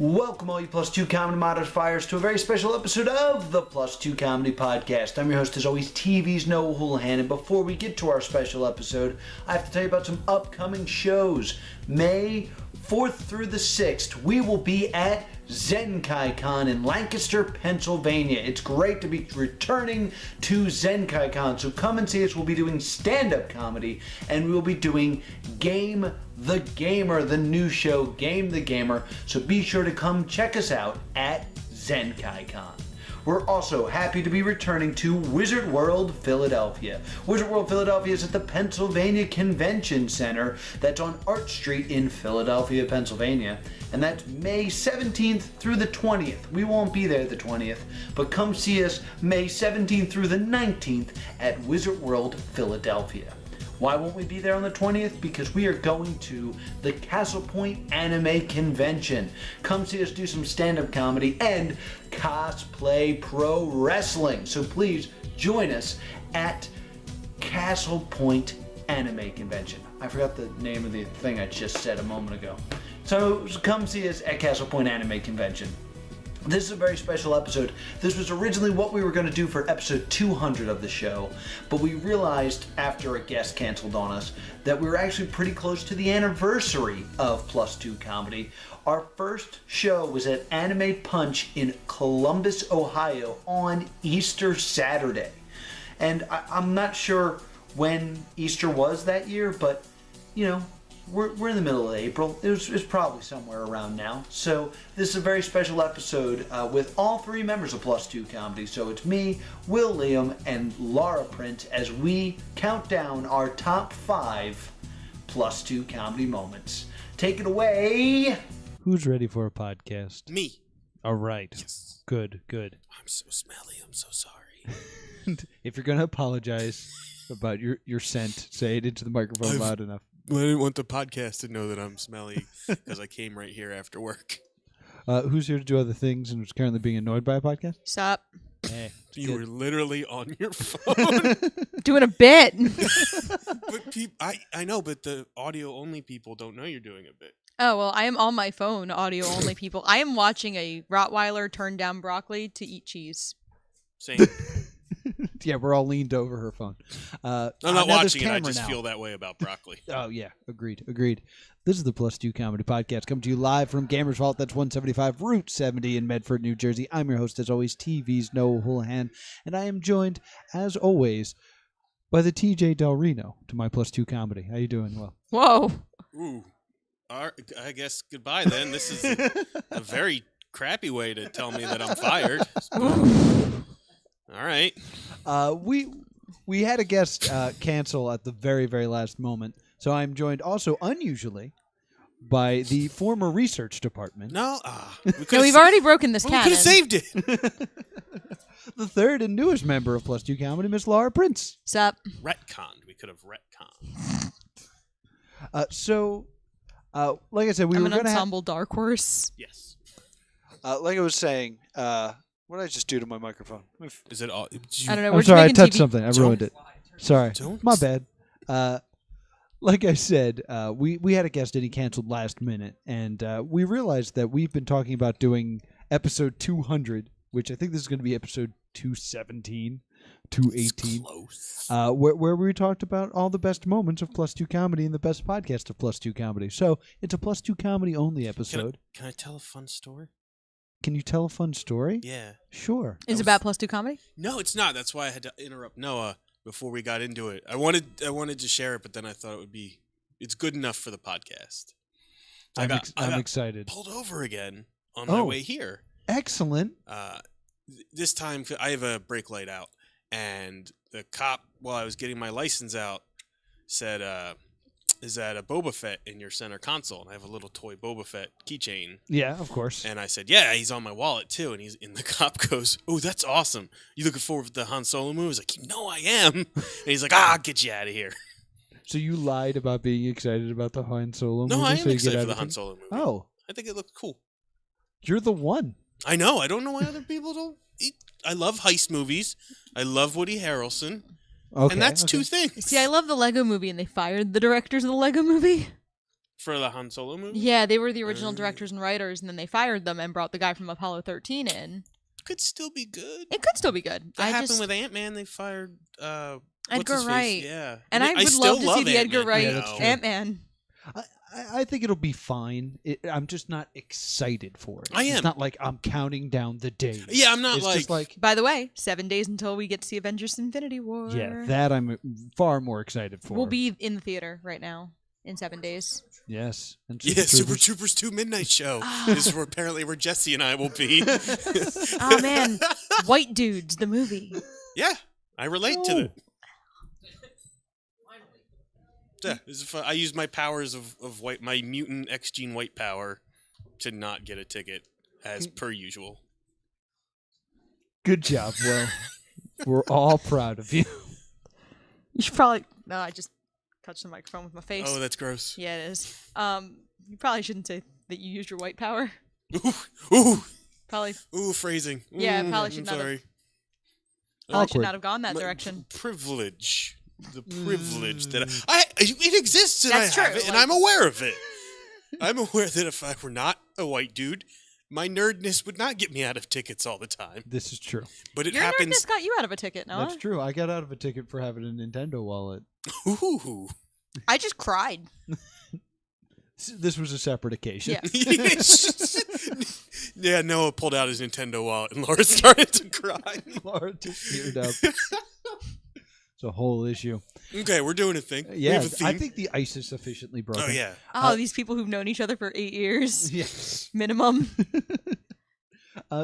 Welcome all you Plus 2 comedy modifiers to a very special episode of the Plus 2 Comedy Podcast. I'm your host as always, TV's Noah Houlihan, and before we get to our special episode, I have to tell you about some upcoming shows. May 4th through the 6th, we will be at ZenkaiCon in Lancaster, Pennsylvania. It's great to be returning to ZenkaiCon, so come and see us. We'll be doing stand-up comedy, and we'll be doing Game the Gamer, the new show, Game the Gamer. So be sure to come check us out at ZenkaiCon. We're also happy to be returning to Wizard World Philadelphia. Wizard World Philadelphia is at the Pennsylvania Convention Center. That's on Arch Street in Philadelphia, Pennsylvania. And that's May 17th through the 20th. We won't be there the 20th, but come see us May 17th through the 19th at Wizard World Philadelphia. Why won't we be there on the 20th? Because we are going to the Castle Point Anime Convention. Come see us do some stand-up comedy and cosplay pro wrestling. So please join us at Castle Point Anime Convention. I forgot the name of the thing I just said a moment ago. So come see us at Castle Point Anime Convention. This is a very special episode. This was originally what we were going to do for episode 200 of the show, but we realized after a guest canceled on us that we were actually pretty close to the anniversary of Plus 2 Comedy. Our first show was at Anime Punch in Columbus, Ohio on Easter Saturday. And I'm not sure when Easter was that year, but, you know, we're in the middle of April. It was probably somewhere around now. So this is a very special episode with all three members of Plus 2 Comedy. So it's me, Will Liam, and Laura Prince as we count down our top 5 Plus 2 Comedy moments. Take it away. Who's ready for a podcast? Me. All right. Yes. Good. I'm so smelly. I'm so sorry. If you're going to apologize about your scent, say it into the microphone loud enough. I didn't want the podcast to know that I'm smelly because I came right here after work. Who's here to do other things and is currently being annoyed by a podcast? Sup? Hey, You were literally on your phone. Doing a bit. But I know, but the audio only people don't know you're doing a bit. Oh, well, I am on my phone, audio only people. I am watching a Rottweiler turn down broccoli to eat cheese. Same. yeah, we're all leaned over her phone. I'm not now there's watching it. I camera just now. feel that way about broccoli. Oh, yeah. Agreed. This is the Plus 2 Comedy Podcast coming to you live from Gamers Vault. That's 175 Route 70 in Medford, New Jersey. I'm your host, as always, TV's Noah Houlihan, and I am joined, as always, by the TJ Del Reno to my Plus 2 Comedy. How you doing, Will? Whoa. Ooh. I guess goodbye then. This is a very crappy way to tell me that I'm fired. All right. We had a guest cancel at the very, very last moment, so I'm joined also unusually by the former research department. No. We've already broken this We canon. could have saved it. The third and newest member of Plus 2 Comedy, Miss Laura Prince. Sup? Retconned. We could have retconned. Like I said, we I'm were an going to have... ensemble dark horse. Yes. like I was saying, what did I just do to my microphone? Is it all? I don't know. I'm We're sorry, I making touched TV. something. I ruined it. Sorry. Don't. My bad. Like I said, we had a guest and he canceled last minute, and we realized that we've been talking about doing episode 200, which I think this is going to be episode 217, 218, Close. where we talked about all the best moments of Plus 2 Comedy and the best podcast of Plus 2 Comedy. So it's a Plus 2 Comedy only episode. Can I tell a fun story? Can you tell a fun story? Yeah. Sure. Is it about Plus 2 Comedy? No, it's not. That's why I had to interrupt Noah before we got into it. I wanted to share it, but then I thought it's good enough for the podcast. I'm I got excited. pulled over again on my way here. Excellent. This time I have a brake light out, and the cop, while I was getting my license out, said, "Is that a Boba Fett in your center console?" And I have a little toy Boba Fett keychain. Yeah, of course. And I said, "Yeah, he's on my wallet too." And the cop goes, "Oh, that's awesome. You looking forward to the Han Solo movie?" I was like, "No, I am." And he's like, "I'll get you out of here." So you lied about being excited about the Han Solo movie? No, I so am you excited get for the out Han of Solo movie. Oh, I think it looked cool. you're the one. I know. I don't know why other people don't. I love heist movies. I love Woody Harrelson. Okay, and that's okay. two things. See, I love the Lego movie, and they fired the directors of the Lego movie. For the Han Solo movie? Yeah, they were the original directors and writers, and then they fired them and brought the guy from Apollo 13 in. Could still be good. It could still be good. That happened with Ant-Man. They fired Edgar Wright. Yeah. And I would still love to see the Edgar Ant-Man, Wright you that's know. true. Ant-Man. I think it'll be fine. I'm just not excited for it. I am. It's not like I'm counting down the days. Yeah, I'm not it's just like By the way, 7 days until we get to see Avengers Infinity War. yeah, that I'm far more excited for. We'll be in the theater right now in 7 days. yes. And Yeah, Super Troopers. Troopers 2 Midnight Show. This is apparently where Jesse and I will be. Oh, man. White Dudes, the movie. Yeah, I relate to Oh. it. Yeah, this is fun. I used my powers of white, my mutant X gene white power, to not get a ticket, as per usual. Good job, Will. We're all proud of you. You should probably... No, I just touched the microphone with my face. Oh, that's gross. Yeah, it is. You probably shouldn't say that you used your white power. Ooh, Probably phrasing. Yeah, Ooh, probably should I'm not have- sorry. should not have gone that My direction. Privilege. The privilege that it exists and That's I have true, it and like- I'm aware of it. I'm aware that if I were not a white dude, my nerdness would not get me out of tickets all the time. This is true. But it Your happens. nerdness got you out of a ticket, no? That's true. I got out of a ticket for having a Nintendo wallet. Ooh. I just cried. This was a separate occasion. Yeah. Yeah, Noah pulled out his Nintendo wallet and Laura started to cry. Laura just teared up. It's a whole issue. Okay, we're doing a thing. We Yeah, have a theme. I think the ice is sufficiently broken. Oh yeah. Oh, these people who've known each other for 8 years Yes. minimum.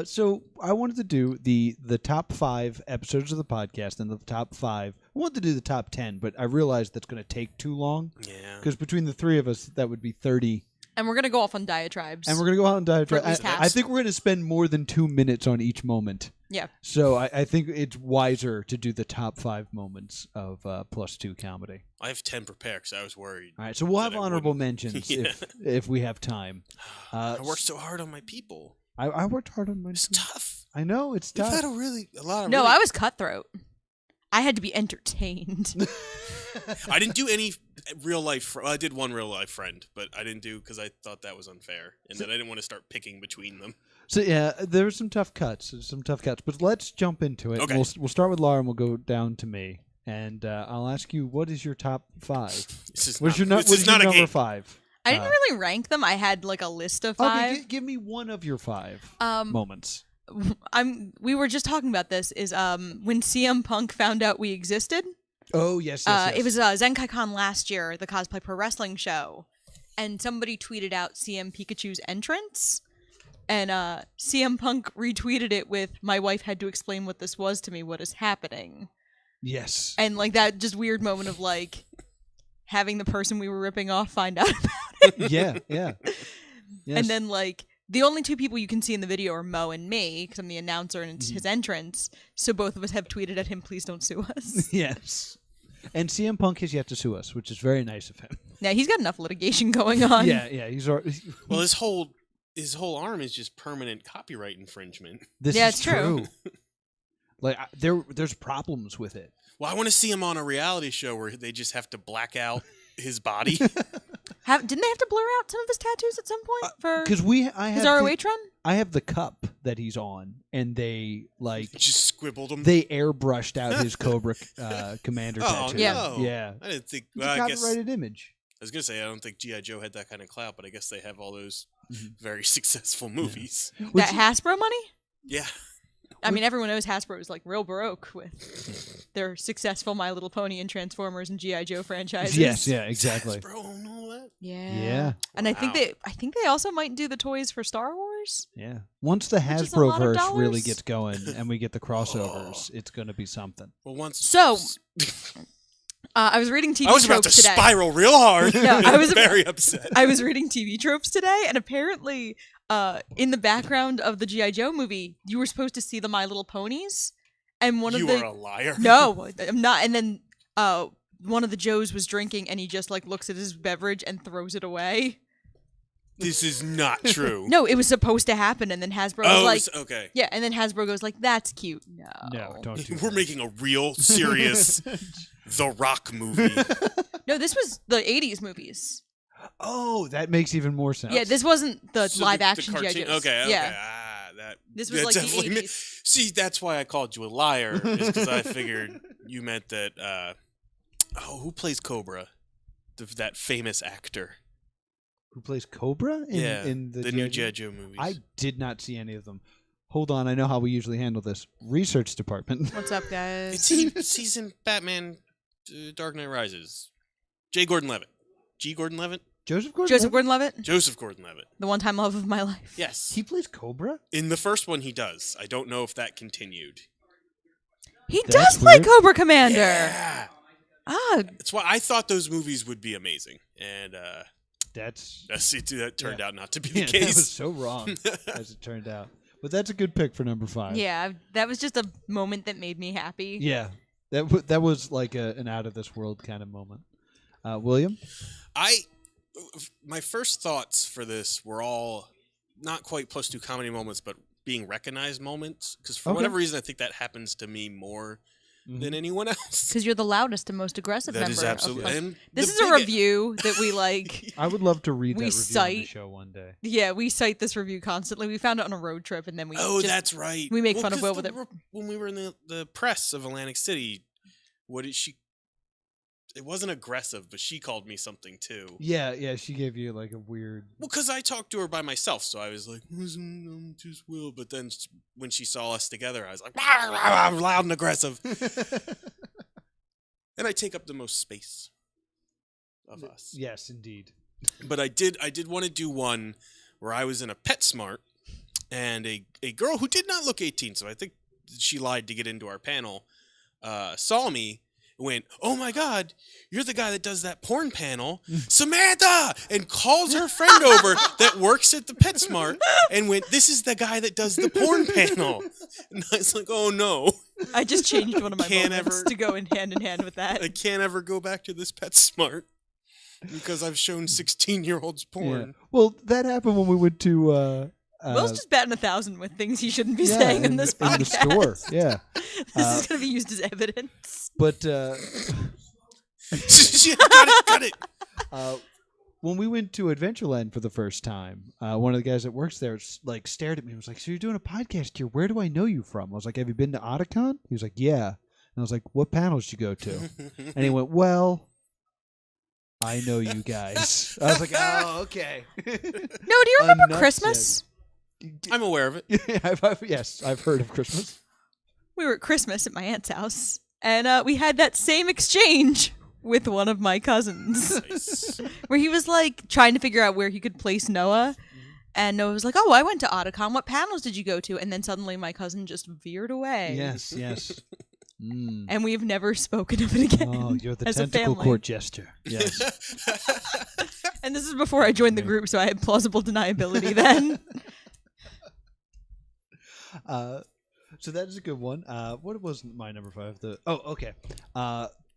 So I wanted to do the top 5 episodes of the podcast and the top 5. I wanted to do the top 10, but I realized that's going to take too long Yeah. because between the three of us, that would be 30. And we're gonna go off on diatribes. And we're going to go out and diatribe. For at least half. I think we're going to spend more than 2 minutes on each moment. Yeah. So I think it's wiser to do the top 5 moments of Plus 2 comedy. I have 10 prepared because I was worried. All right, so we'll That have I honorable wouldn't. mentions Yeah. if we have time. I worked so hard on my people. I worked hard on mine. It's too. tough. I know it's We've tough. had a lot of No, really- I was cutthroat. I had to be entertained. I didn't do any real life. I did one real life friend, but I didn't do because I thought that was unfair, and then I didn't want to start picking between them. So yeah, there were some tough cuts. But let's jump into it. Okay. We'll start with Laura and we'll go down to me. And I'll ask you, what is your top 5? This is What's not, your, this what is is your not a number game. 5? I didn't really rank them. I had like a list of 5. Okay, give me one of your 5 moments. We were just talking about this. Is when CM Punk found out we existed. Oh yes, It was Zenkai Con last year, the Cosplay Pro Wrestling show, and somebody tweeted out CM Pikachu's entrance, and CM Punk retweeted it with, "My wife had to explain what this was to me. What is happening?" Yes. And like that just weird moment of like having the person we were ripping off find out about it. yeah. Yes. And then like the only 2 people you can see in the video are Mo and me, because I'm the announcer and it's his entrance. So both of us have tweeted at him, "Please don't sue us." yes. And CM Punk has yet to sue us, which is very nice of him. Yeah, he's got enough litigation going on. Yeah. He's Well, his whole arm is just permanent copyright infringement. This Yeah, is it's true. Like there's problems with it. Well, I want to see him on a reality show where they just have to black out his body. Didn't they have to blur out some of his tattoos at some point for Because I his have ROH run? I have the cup that he's on, and they Just scribbled him. they airbrushed out his Cobra Commander oh tattoo. Yeah. no! Yeah. I didn't think. It's Well, a I guess I copyrighted image. was gonna say I don't think GI Joe had that kind of clout, but I guess they have all those very successful movies. That Hasbro money? Yeah. I mean, everyone knows Hasbro is like real baroque with their successful My Little Pony and Transformers and GI Joe franchises. Yes, yeah, exactly. Bro, know that. Yeah. Yeah. And I think Wow. they also might do the toys for Star Wars. Yeah. Once the Which is a lot of Hasbroverse really dollars. gets going and we get the crossovers, it's going to be something. Well, once. So, I was reading TV I was about to tropes today. spiral real hard. No, I was very upset. I was reading TV tropes today, and apparently, in the background of the GI Joe movie, you were supposed to see the My Little Ponies, and one You of the are a liar. no, I'm not. And then one of the Joes was drinking, and he just like looks at his beverage and throws it away. This is not true. No, it was supposed to happen, and then Hasbro was like, okay. yeah, and then Hasbro goes like, "That's cute." No, No, don't do We're that. making a real serious The Rock movie. No, this was the '80s movies. Oh, that makes even more sense. Yeah, this wasn't the So live the action G.I. cartoon- Joes. Okay, Yeah. that This was that like the definitely 80s. See, that's why I called you a liar, is because I figured you meant that. Who plays Cobra? That famous actor. Who plays Cobra in the new G.I. G.I. Joe movies. I did not see any of them. Hold on, I know how we usually handle this. Research department. What's up, guys? It's season Batman, Dark Knight Rises. J. Gordon-Levitt. G. Gordon-Levitt. Joseph Gordon. Joseph Gordon-Levitt, Joseph Gordon-Levitt. the one-time love of my life. Yes. He plays Cobra. In the first one, he does. I don't know if that continued. He That's does play weird. Cobra Commander. Yeah. Ah, That's why I thought those movies would be amazing, and that turned out not to be the yeah, that was case. so wrong as it turned out. But that's a good pick for number 5. yeah, that was just a moment that made me happy. Yeah. That was like an out of this world kind of moment. William? My first thoughts for this were all not quite +2 comedy moments, but being recognized moments. Because for Okay. whatever reason, I think that happens to me more than anyone else. Because you're the loudest and most aggressive That member. is of absolutely. Plus- And This the is a big- review that we like. I would love to read We that review on the cite- show one day. Yeah, we cite this review constantly. We found it on a road trip, and then we. Oh, just, that's right. we make fun of 'cause Will with it. When we were in the press of Atlantic City, what did she? It wasn't aggressive, but she called me something too. Yeah, she gave you like a weird. Well, because I talked to her by myself, so I was like, I'm just Will. But then when she saw us together, I was like, I'm loud and aggressive. And I take up the most space of us. Yes, indeed. But I did want to do one where I was in a PetSmart, and a girl who did not look 18, so I think she lied to get into our panel, saw me and went, "Oh my God, you're the guy that does that porn panel, Samantha!" and calls her friend over that works at the PetSmart and went, "This is the guy that does the porn panel." And I was like, "Oh no, I just changed one of my Can't moments ever- to go in hand with that. I can't ever go back to this PetSmart because I've shown 16-year-olds porn." Yeah. Well, that happened when we went to. Will's just batting 1,000 with things he shouldn't be yeah, saying in this podcast. in the store. Yeah, This is going to be used as evidence. but Shit, cut it. when we went to Adventureland for the first time, one of the guys that works there like stared at me and was like, "So you're doing a podcast here? Where do I know you from?" I was like, "Have you been to Otakon?" He was like, "Yeah." And I was like, "What panels did you go to?" And he went, "Well, I know you guys." I was like, "Oh, okay." No, do you remember nutsack. Christmas? I'm aware of it. Yes, I've heard of Christmas. We were at Christmas at my aunt's house, and we had that same exchange with one of my cousins, Nice. where he was like trying to figure out where he could place Noah. And Noah was like, "Oh, I went to Otakon. What panels did you go to?" And then suddenly my cousin just veered away. Yes. Mm. And we've never spoken of it again. Oh, you're the as a tentacle family. court jester. Yes. And this is before I joined the group, so I had plausible deniability then. So that is a good one. What was my number 5? Okay.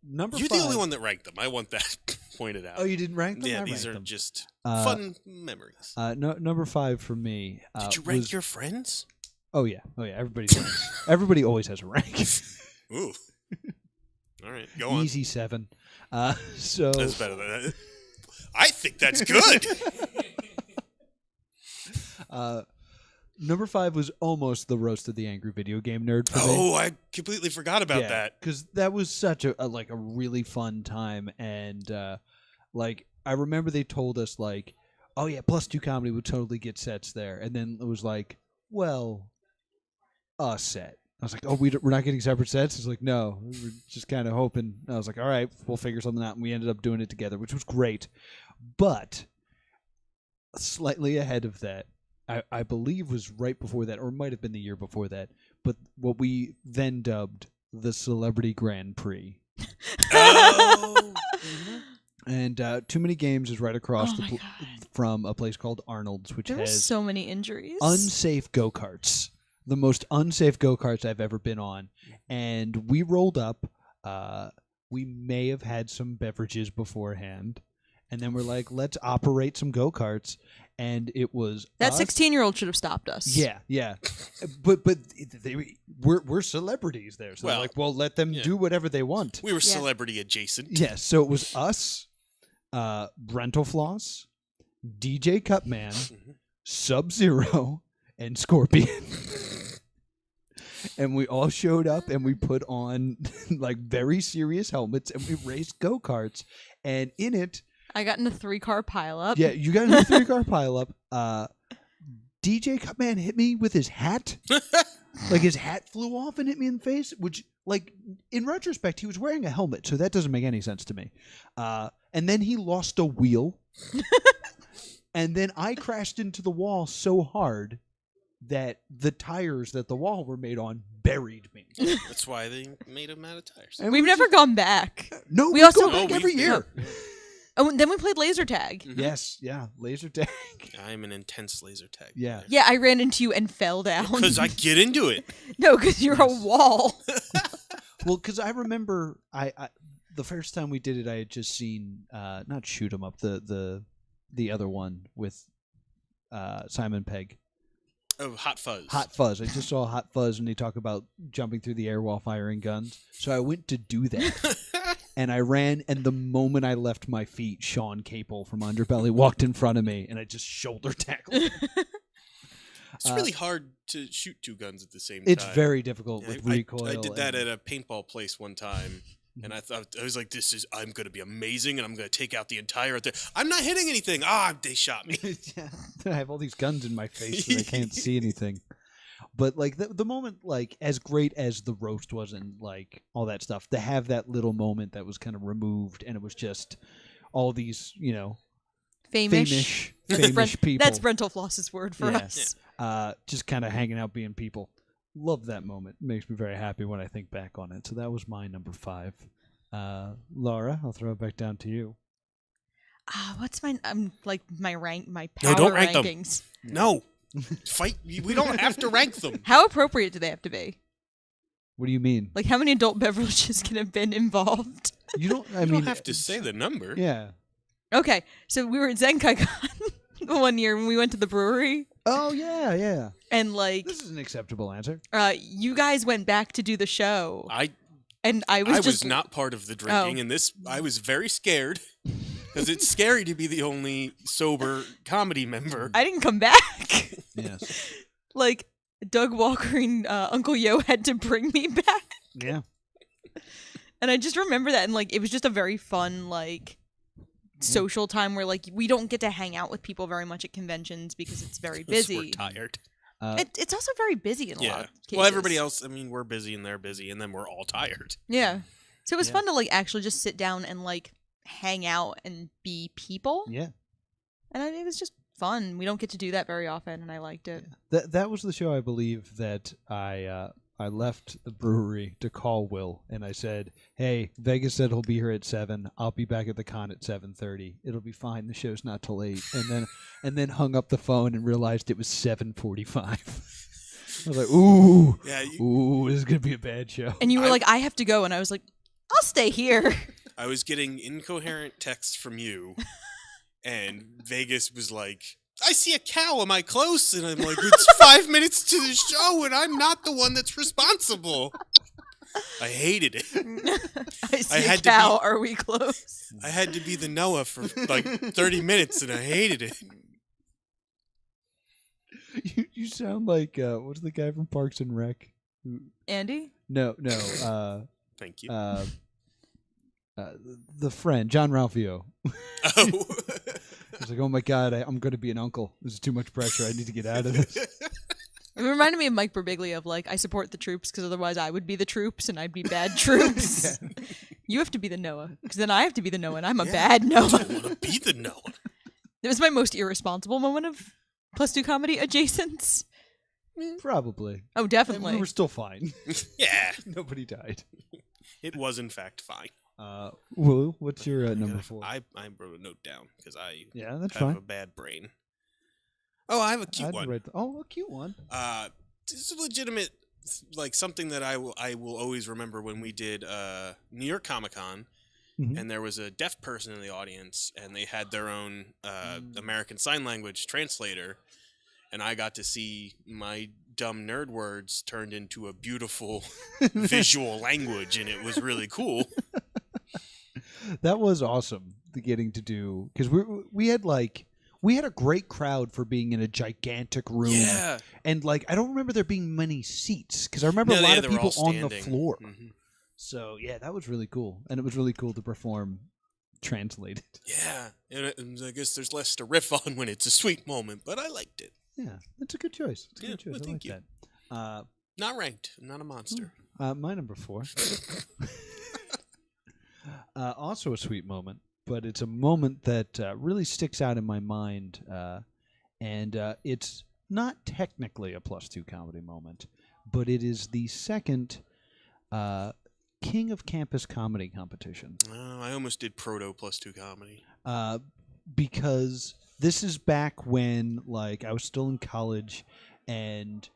Number You're 5. the only one that ranked them. I want that pointed out. Oh, you didn't rank them? yeah, I these ranked are them. just Uh, fun memories. Number 5 for me. Did you rank was- your friends? Oh yeah. Everybody ranks. Everybody always has a rank. Ooh. All right, go on. Easy 7. So That's better than that. I think that's good. number 5 was almost the roast of the angry video game nerd for me. Oh, I completely forgot about that. because that was such a really fun time, and like I remember they told us like, "Oh yeah, +2 comedy would totally get sets there," and then it was like, "Well, a set." I was like, "Oh, we're not getting separate sets." It's like, "No, we're just kind of hoping." I was like, "All right, we'll figure something out," and we ended up doing it together, which was great. But slightly ahead of that, I believe was right before that, or it might have been the year before that, but what we then dubbed the Celebrity Grand Prix. Oh. And Too Many Games is right across Oh my God. from a place called Arnold's, which There were has so many injuries. unsafe go-karts. The most unsafe go-karts I've ever been on. And we rolled up. We may have had some beverages beforehand. And then we're like, let's operate some go-karts. And it was That us. 16-year-old should have stopped us. Yeah. but we're celebrities there. So Well, they're like, well, let them yeah. do whatever they want. We were Yeah. celebrity adjacent. Yes, so it was us, Brentalfloss, DJ Cutman, Mhm. Sub-Zero, and Scorpion. And we all showed up and we put on like very serious helmets and we raced go-karts. And in it, I got in a 3-car pileup. yeah, you got in a 3-car pileup. DJ Cutman hit me with his hat. Like his hat flew off and hit me in the face, which, like, in retrospect, he was wearing a helmet, so that doesn't make any sense to me. And then he lost a wheel. And then I crashed into the wall so hard that the tires that the wall were made on buried me. That's why they made them out of tires. And We've never gone back. No, we we also- go back Oh, every we've- year. Oh, and then we played laser tag. Mhm. Yes, yeah, laser tag. I am an intense laser tag. Yeah. Yeah, I ran into you and fell down. Because I get into it. No, because you're a wall. Well, because I remember, I the first time we did it, I had just seen not Shoot 'Em Up, the other one with Simon Pegg. Oh, Hot Fuzz. Hot Fuzz. I just saw Hot Fuzz, and they talk about jumping through the air while firing guns. So I went to do that, and I ran. And the moment I left my feet, Sean Capel from Underbelly walked in front of me, and I just shoulder tackled him. It's really hard to shoot 2 guns at the same It's time. very difficult Yeah, with recoil. I did that and- at a paintball place one time, and I thought I was like, I'm going to be amazing, and I'm going to take out the entire thing. I'm not hitting anything. They shot me. Yeah. I have all these guns in my face that I can't see anything. But like the moment, like as great as the roast was and like all that stuff, to have that little moment that was kind of removed, and it was just all these, Famish. famous people. That's Brentalfloss's word for Yeah. us. Just kind of hanging out, being people. Love that moment. Makes me very happy when I think back on it. So that was my number 5. Laura, I'll throw it back down to you. What's my my rank, my No, power don't rank them. rankings? No. Fight. We don't have to rank them. How appropriate do they have to be? What do you mean? Like, how many adult beverages can have been involved? You don't. I You mean, don't have to say the number. Yeah. Okay, so we were at ZenkaiCon the one year when we went to the brewery, Oh yeah, yeah. and like, This is an acceptable answer. you guys went back to do the show, and I was I just was not part of the drinking, and I was very scared because it's scary to be the only sober comedy member. I didn't come back. Yes. Like, Doug Walker and Uncle Yo had to bring me back, Yeah. and I just remember that, and like, it was just a very fun like social time where like we don't get to hang out with people very much at conventions because it's very 'Cause busy. We're tired. It's also very busy in a lot Yeah. of cases. Well, everybody else. I mean, we're busy and they're busy, and then we're all tired. Yeah. So it was Yeah. fun to like actually just sit down and like hang out and be people. Yeah. And it was just fun. We don't get to do that very often, and I liked it. That was the show, I believe, that I left the brewery to call Will, and I said, "Hey, Vegas said he'll be here at 7. I'll be back at the con at 7:30. It'll be fine. The show's not till 8." And then hung up the phone and realized it was 7:45. I was like, "Ooh, Yeah. ooh, this is gonna be a bad show." And you were I- like, I have to go. And I was like, I'll stay here. I was getting incoherent texts from you, and Vegas was like, I see a cow. Am I close? And I'm like, it's 5 minutes to the show, and I'm not the one that's responsible. I hated it. I see had a to cow. be- Are we close? I had to be the Noah for like 30 minutes, and I hated it. You sound like what's the guy from Parks and Rec? Andy? No. Thank you. The friend John Ralphio. Oh. He's like, "Oh my god, I'm going to be an uncle. This is too much pressure. I need to get out of this." It reminded me of Mike Birbiglia of like, I support the troops because otherwise I would be the troops and I'd be bad troops. You have to be the Noah because then I have to be the Noah and I'm a bad I Noah. want to be the Noah. It was my most irresponsible moment of +2 comedy adjacents. Probably. Oh, And definitely. we were still fine. Yeah, Nobody died. it was in fact fine. Will, what's your number 4? I wrote a note down because I Yeah, that's have a fine. bad brain. Oh, I have a cute I'd one. write a cute one. This is a legitimate, like something that I will always remember when we did New York Comic Con, Mhm. and there was a deaf person in the audience, and they had their own American Sign Language translator, and I got to see my dumb nerd words turned into a beautiful visual language, and it was really cool. That was awesome getting to do, because we had a great crowd for being in a gigantic room. Yeah. And like I don't remember there being many seats because I remember a lot of they were people all on the standing. floor. Mhm. So yeah, that was really cool, and it was really cool to perform translated. Yeah, and I guess there's less to riff on when it's a sweet moment, but I liked it. Yeah, that's a good choice. It's a Yeah, good choice. well, I thank like you. that. Not ranked, not a monster. My number 4. Also a sweet moment, but it's a moment that really sticks out in my mind, and it's not technically a +2 comedy moment, but it is the second King of Campus comedy competition. Oh, I almost did proto +2 comedy. Because this is back when like I was still in college, and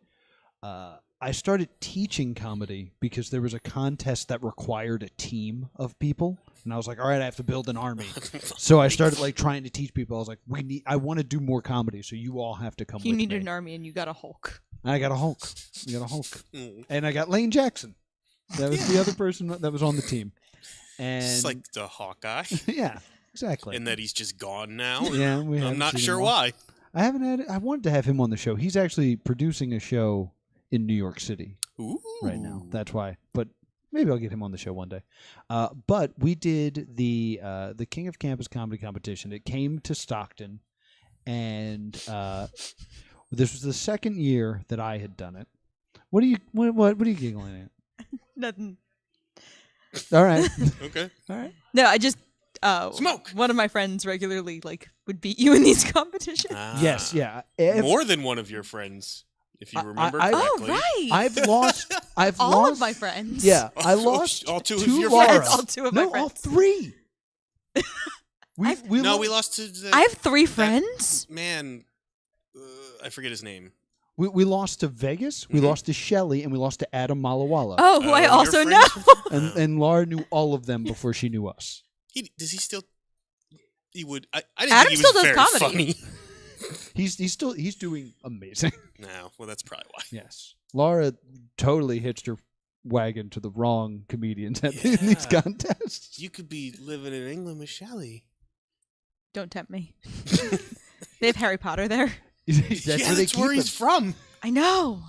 I started teaching comedy because there was a contest that required a team of people, and I was like, all right, I have to build an army. So I started like trying to teach people. I was like, I want to do more comedy, so you all have to come. You with needed me. an army, and you got a Hulk. And I got a Hulk. Mm. And I got Lane Jackson. That was the other person that was on the team. And It's like the Hawkeye, yeah, exactly. and that he's just gone now. Yeah, we I'm haven't not seen sure him. why. I haven't had. I wanted to have him on the show. He's actually producing a show in New York City Ooh. right now. That's why. But maybe I'll get him on the show one day. But we did the King of Campus comedy competition. It came to Stockton, and this was the second year that I had done it. What are you giggling Nothing. at? All right, Okay. all right. No, I just Smoke. One of my friends regularly would beat you in these competitions. Yes, yeah. More than one of your friends, if you I- remember I- Oh correctly. right. I've lost. I've all lost of my friends. Yeah, I Oh, lost all two of to your Laura. friends. All two of my no, all friends. 3. we No, lo- we lost to the I have 3 friends. man. I forget his name. we lost to Vegas. We Mhm. lost to Shelley, and we lost to Adam Malawala. Oh, who I your also friend? know. And Laura knew all of them before she knew us. Does he still? He would. I didn't Adam think he still was does very comedy. funny. He's doing amazing. No, well, that's probably why. Yes, Laura totally hitched her wagon to the wrong comedians at these Yeah. contests. You could be living in England with Shelley. Don't tempt me. They have Harry Potter there. That's yeah, where they that's keep where him. he's from. I know.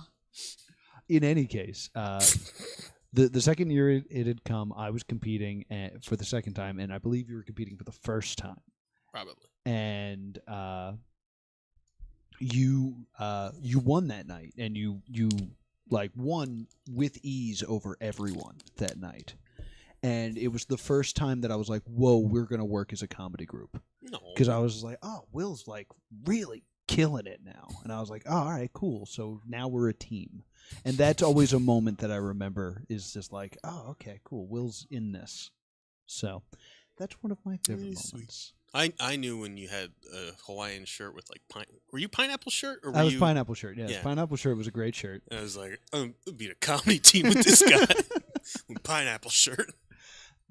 In any case, the second year it had come, I was competing for the second time, and I believe you were competing for the first time. Probably. And you won that night, and you like won with ease over everyone that night. And it was the first time that I was like, whoa, we're gonna work as a comedy group. No. Because I was like, oh, Will's like really killing it now. And I was like, oh, all right, cool. So now we're a team. And that's always a moment that I remember is just like, oh, okay, cool. Will's in this. So that's one of my favorite Very sweet. moments. I knew when you had a Hawaiian shirt with like were you pineapple shirt or were I was you Pineapple Shirt. Yes, Yeah. Pineapple Shirt was a great shirt. I was like, I'll beat a comedy team with this guy with pineapple shirt.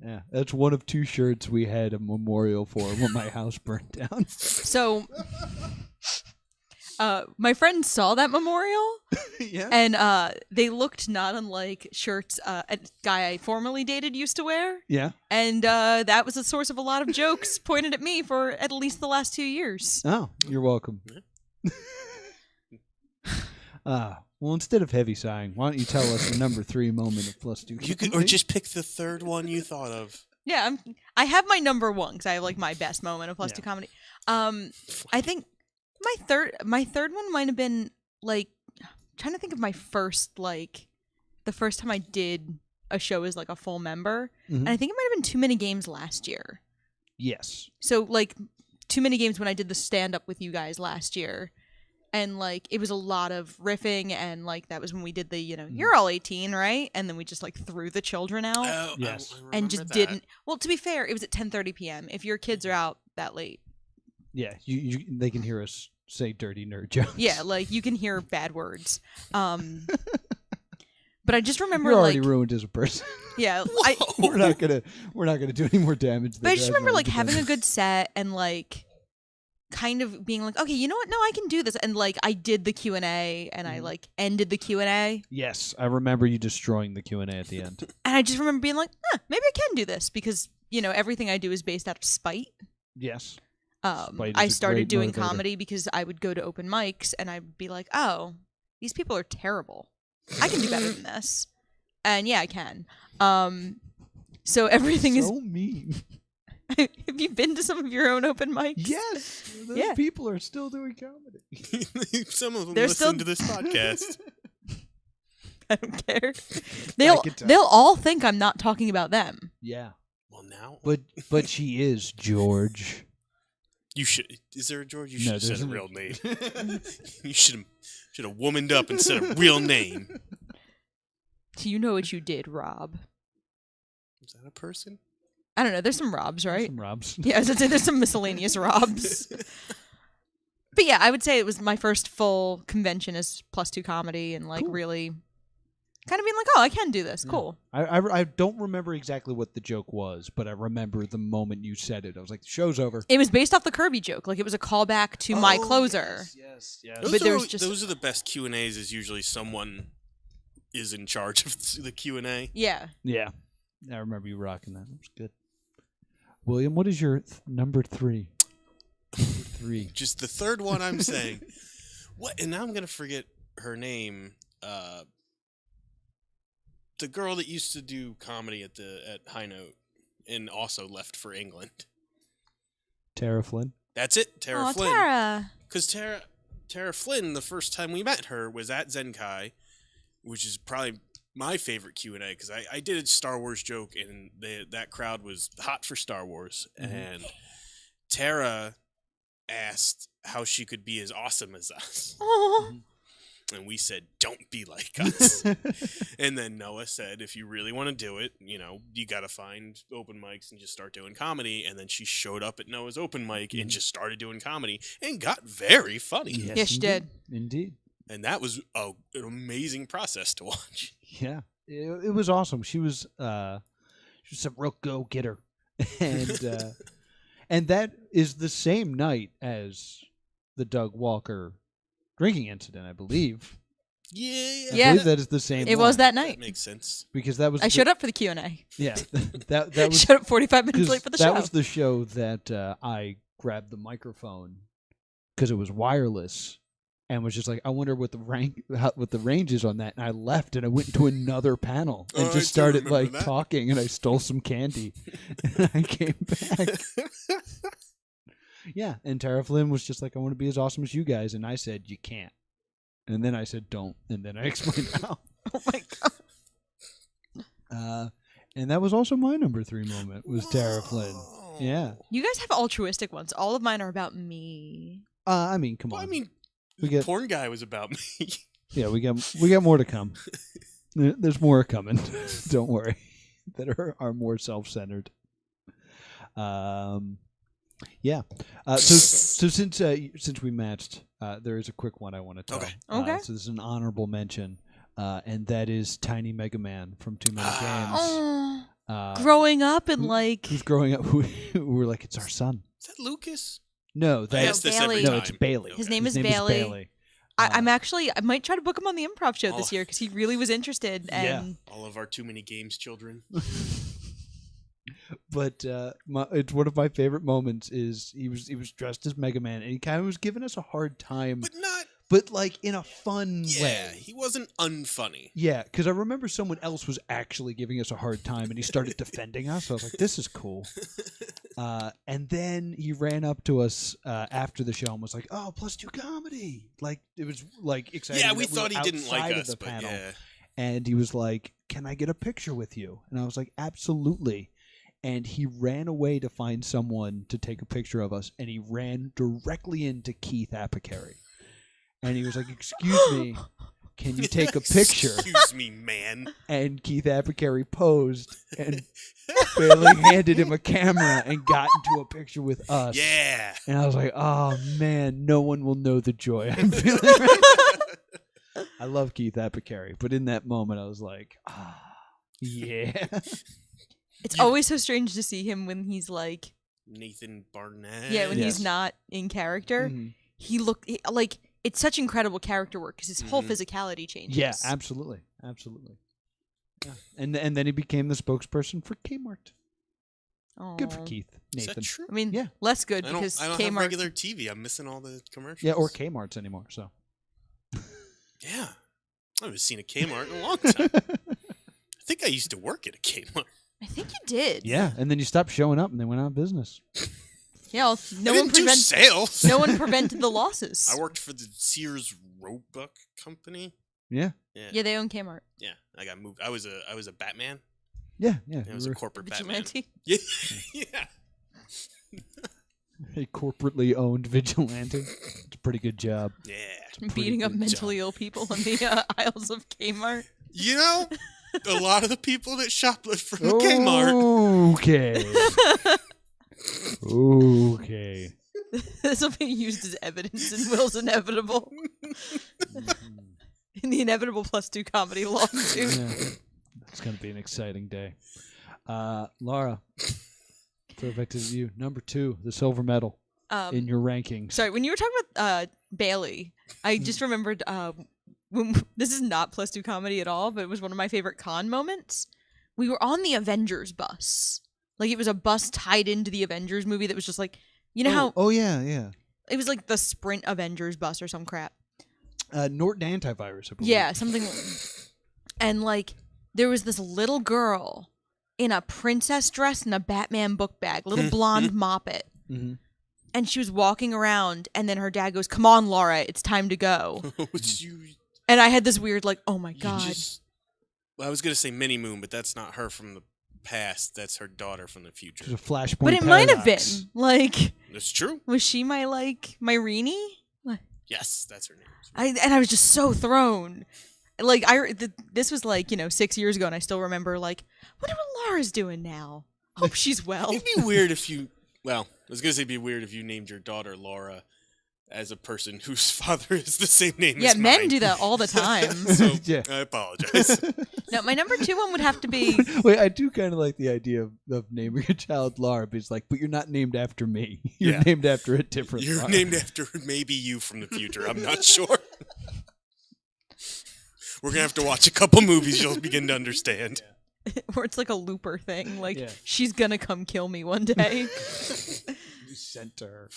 Yeah, that's one of 2 shirts we had a memorial for when my house burned down. So, my friends saw that memorial, Yeah. and they looked not unlike shirts a guy I formerly dated used to wear, Yeah. and that was a source of a lot of jokes pointed at me for at least the last 2 years. Oh, you're welcome. Well, instead of heavy sighing, why don't you tell us the number 3 moment of +2? You could, or just pick the third one you thought of. Yeah, I have my number 1 because I have like my best moment of +2 Yeah. comedy. I think my third one might have been like trying to think of my first the first time I did a show as like a full member, Mhm. and I think it might have been Too Many Games last year. Yes. So like Too Many Games when I did the stand up with you guys last year. And like it was a lot of riffing, and like that was when we did the you're all 18, right? And then we just like threw the children out Oh, Yes. I and just remember that. didn't. Well, to be fair, it was at 10:30 p.m. If your kids are out that late, Yeah, they can hear us say dirty nerd jokes. yeah, like you can hear bad words. But I just remember You're already like ruined as a person. yeah, we're not gonna do any more damage. but I just remember like having a good set and like kind of being like, okay, you know what? No, I can do this. And like I did the Q&A and I like ended the Q&A. Yes, I remember you destroying the Q&A at the end. And I just remember being like, maybe I can do this because, everything I do is based out of spite. Yes. Spite is I a started great doing motivator. comedy because I would go to open mics and I'd be like, oh, these people are terrible. I can do better than this. And yeah, I can. So everything So mean. is. Have you been to some of your own open mics? Yes. Those Yeah. people are still doing comedy. Some of them They're listen still- to this podcast. I don't care. can tell. They'll all think I'm not talking about them. Yeah. Well, now But she is George. you should. Is there a George? You No, should have said a there's real name. You should have womaned up and said a real name. Do you know what you did, Rob? Is that a person? I don't know. There's some Robs, right? Some Robs. Yeah, I was gonna say there's some miscellaneous Robs. But yeah, I would say it was my first full convention as +2 comedy and like Cool. really kind of being like, oh, I can do this. Yeah. Cool. I don't remember exactly what the joke was, but I remember the moment you said it. I was like, the show's over. It was based off the Kirby joke. Like it was a callback to my closer. Yes. Those there's are, just- those are the best Q&As. Is usually someone is in charge of the Q&A. Yeah. Yeah. I remember you rocking that. It was good. William, what is your number 3? Number 3. Just the third one I'm saying. What? And now I'm gonna forget her name. The girl that used to do comedy at High Note and also left for England. Tara Flynn. That's it, Tara Oh, Flynn. Tara. Because Tara Flynn, the first time we met her was at Zenkai, which is probably my favorite Q&A because I did a Star Wars joke and that crowd was hot for Star Wars. Mhm. And Tara asked how she could be as awesome as us. Oh. And we said, don't be like us. And then Noah said, if you really want to do it, you got to find open mics and just start doing comedy. And then she showed up at Noah's open mic and just started doing comedy and got very funny. Yes, Yeah, she did. Indeed. And that was an amazing process to watch. Yeah. It was awesome. She was a real go-getter. And that is the same night as the Doug Walker drinking incident, I believe. Yeah. I Yeah. believe that is the same It one, was that That night. makes sense. because that was I showed up for the Q&A. Yeah. that was Showed up 45 minutes 'cause late for the that show. was the show that I grabbed the microphone because it was wireless and was just like, I wonder what the range is on that. And I left and I went to another panel and Oh, I just do started remember like that. talking, and I stole some candy and I came back. Yeah, and Tara Flynn was just like, I want to be as awesome as you guys, and I said, you can't. And then I said, don't, and then I explained how. Oh my god. And that was also my number 3 moment was Tara Flynn. Yeah. You guys have altruistic ones. All of mine are about me. I mean, come on. Well, I mean, We the get- porn guy was about me. Yeah, we got more to come. There's more coming. Don't worry. That are more self-centered. Yeah. So since we matched, there is a quick one I want to tell. Okay. Okay. So this is an honorable mention, and that is Tiny Mega Man from Too Many Games. Oh, Growing growing up and like who's growing up? Who were like, it's our son. Is that Lucas? No, I that ask this Bailey. every no, time. it's Bailey. Okay. His name is His Bailey. I might try to book him on the improv show this Oh. year because he really was interested. Yeah. And All of our Too Many Games children. But it's one of my favorite moments. Is he was dressed as Mega Man, and he kind of was giving us a hard time, But not. but like in a fun Yeah, way. he wasn't unfunny. Yeah, because I remember someone else was actually giving us a hard time, and he started defending us. I was like, "This is cool." And then he ran up to us after the show and was like, "Oh, +2 comedy!" Like it was like exciting. Yeah, we that thought he were didn't like outside of us, the but panel. yeah. And he was like, "Can I get a picture with you?" And I was like, "Absolutely." And he ran away to find someone to take a picture of us, and he ran directly into Keith Apicary. And he was like, "Excuse me, can you take a picture?" Excuse me, man. And Keith Apicary posed, and Bailey handed him a camera and got into a picture with us. Yeah. And I was like, "Oh man, no one will know the joy I'm feeling right now." I love Keith Apicary, but in that moment, I was like, yeah. it's always so strange to see him when he's like, Nathan Barnett. when Yes. he's not in character. Mhm. He like it's such incredible character work because his whole Mhm. physicality changes. Yeah, absolutely, absolutely. Yeah. And then he became the spokesperson for Kmart. Good for Aw. Keith. Is Nathan. that true? I mean, Yeah. less good I don't because have Kmart. regular TV. I'm missing all the commercials. Yeah, or Kmart's anymore. So. Yeah. I haven't seen a Kmart in a long time. I think I used to work at a Kmart. I think you did. Yeah, and then you stopped showing up, and they went out of business. Yeah. Well, I didn't do sales. no one prevented the losses. I worked for the Sears Roebuck Company. Yeah, Yeah. Yeah, they own Kmart. Yeah. I got moved. I was a Batman. yeah. I was a corporate Vigilante. Batman. Yeah. Yeah. A corporately owned vigilante. It's a pretty good job. Yeah. Beating up good mentally ill people in the aisles of Kmart. You know, a lot of the people that shoplift from Oh. the Kmart. Okay. Okay. This will be used as evidence in Will's Inevitable. In the Inevitable +2 comedy lawsuit. Yeah. It's going to be an exciting day. Laura, throw it back to you. Number 2, the silver medal in your rankings. Sorry, when you were talking about Bailey, I just remembered this is not +2 comedy at all, but it was one of my favorite con moments. We were on the Avengers bus. Like, it was a bus tied into the Avengers movie that was just like, you know how Oh, yeah, yeah. it was like the Sprint Avengers bus or some crap. Norton Antivirus, I believe. Yeah, something. And like, there was this little girl in a princess dress and a Batman book bag, little blonde moppet. Mhm. And she was walking around, and then her dad goes, "Come on, Laura, it's time to go." Which you And I had this weird, like, oh my You god. just- well, I was gonna say Minnie Moon, but that's not her from the past. That's her daughter from the future. There's a flashpoint. But it might have paradox. been. Like, That's true. was she my Rini? Yes, that's her name. I was just so thrown. Like, this was like, 6 years ago, and I still remember, like, wonder what Laura's doing now. Hope she's well. It'd be weird if you. Well, I was gonna say it'd be weird if you named your daughter Laura as a person whose father is the same name Yeah, as men mine. do that all the time. So Yeah. I apologize. Now, my number 2 one would have to be Wait, I do kind of like the idea of naming your child Laura, but it's like, but you're not named after me. You're Yeah. named after a different You're Laura. named after maybe you from the future. I'm not sure. We're gonna have to watch a couple movies. You'll begin to understand. or it's like a Looper thing. Like, Yeah. she's gonna come kill me one day. You sent her.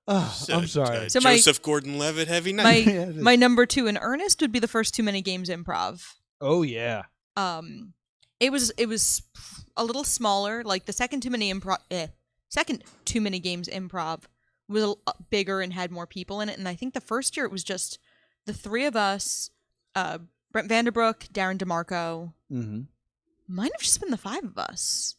Oh, So, I'm sorry. So my- Joseph Gordon-Levitt, Heavy Night. my Yeah, it is. my number 2 in earnest would be the first Too Many Games improv. Oh yeah. It was a little smaller. Like, the second Too Many Games improv was bigger and had more people in it. And I think the first year it was just the 3 of us, Brent Vanderbrook, Darren DeMarco. Mm-hmm. Might have just been the 5 of us.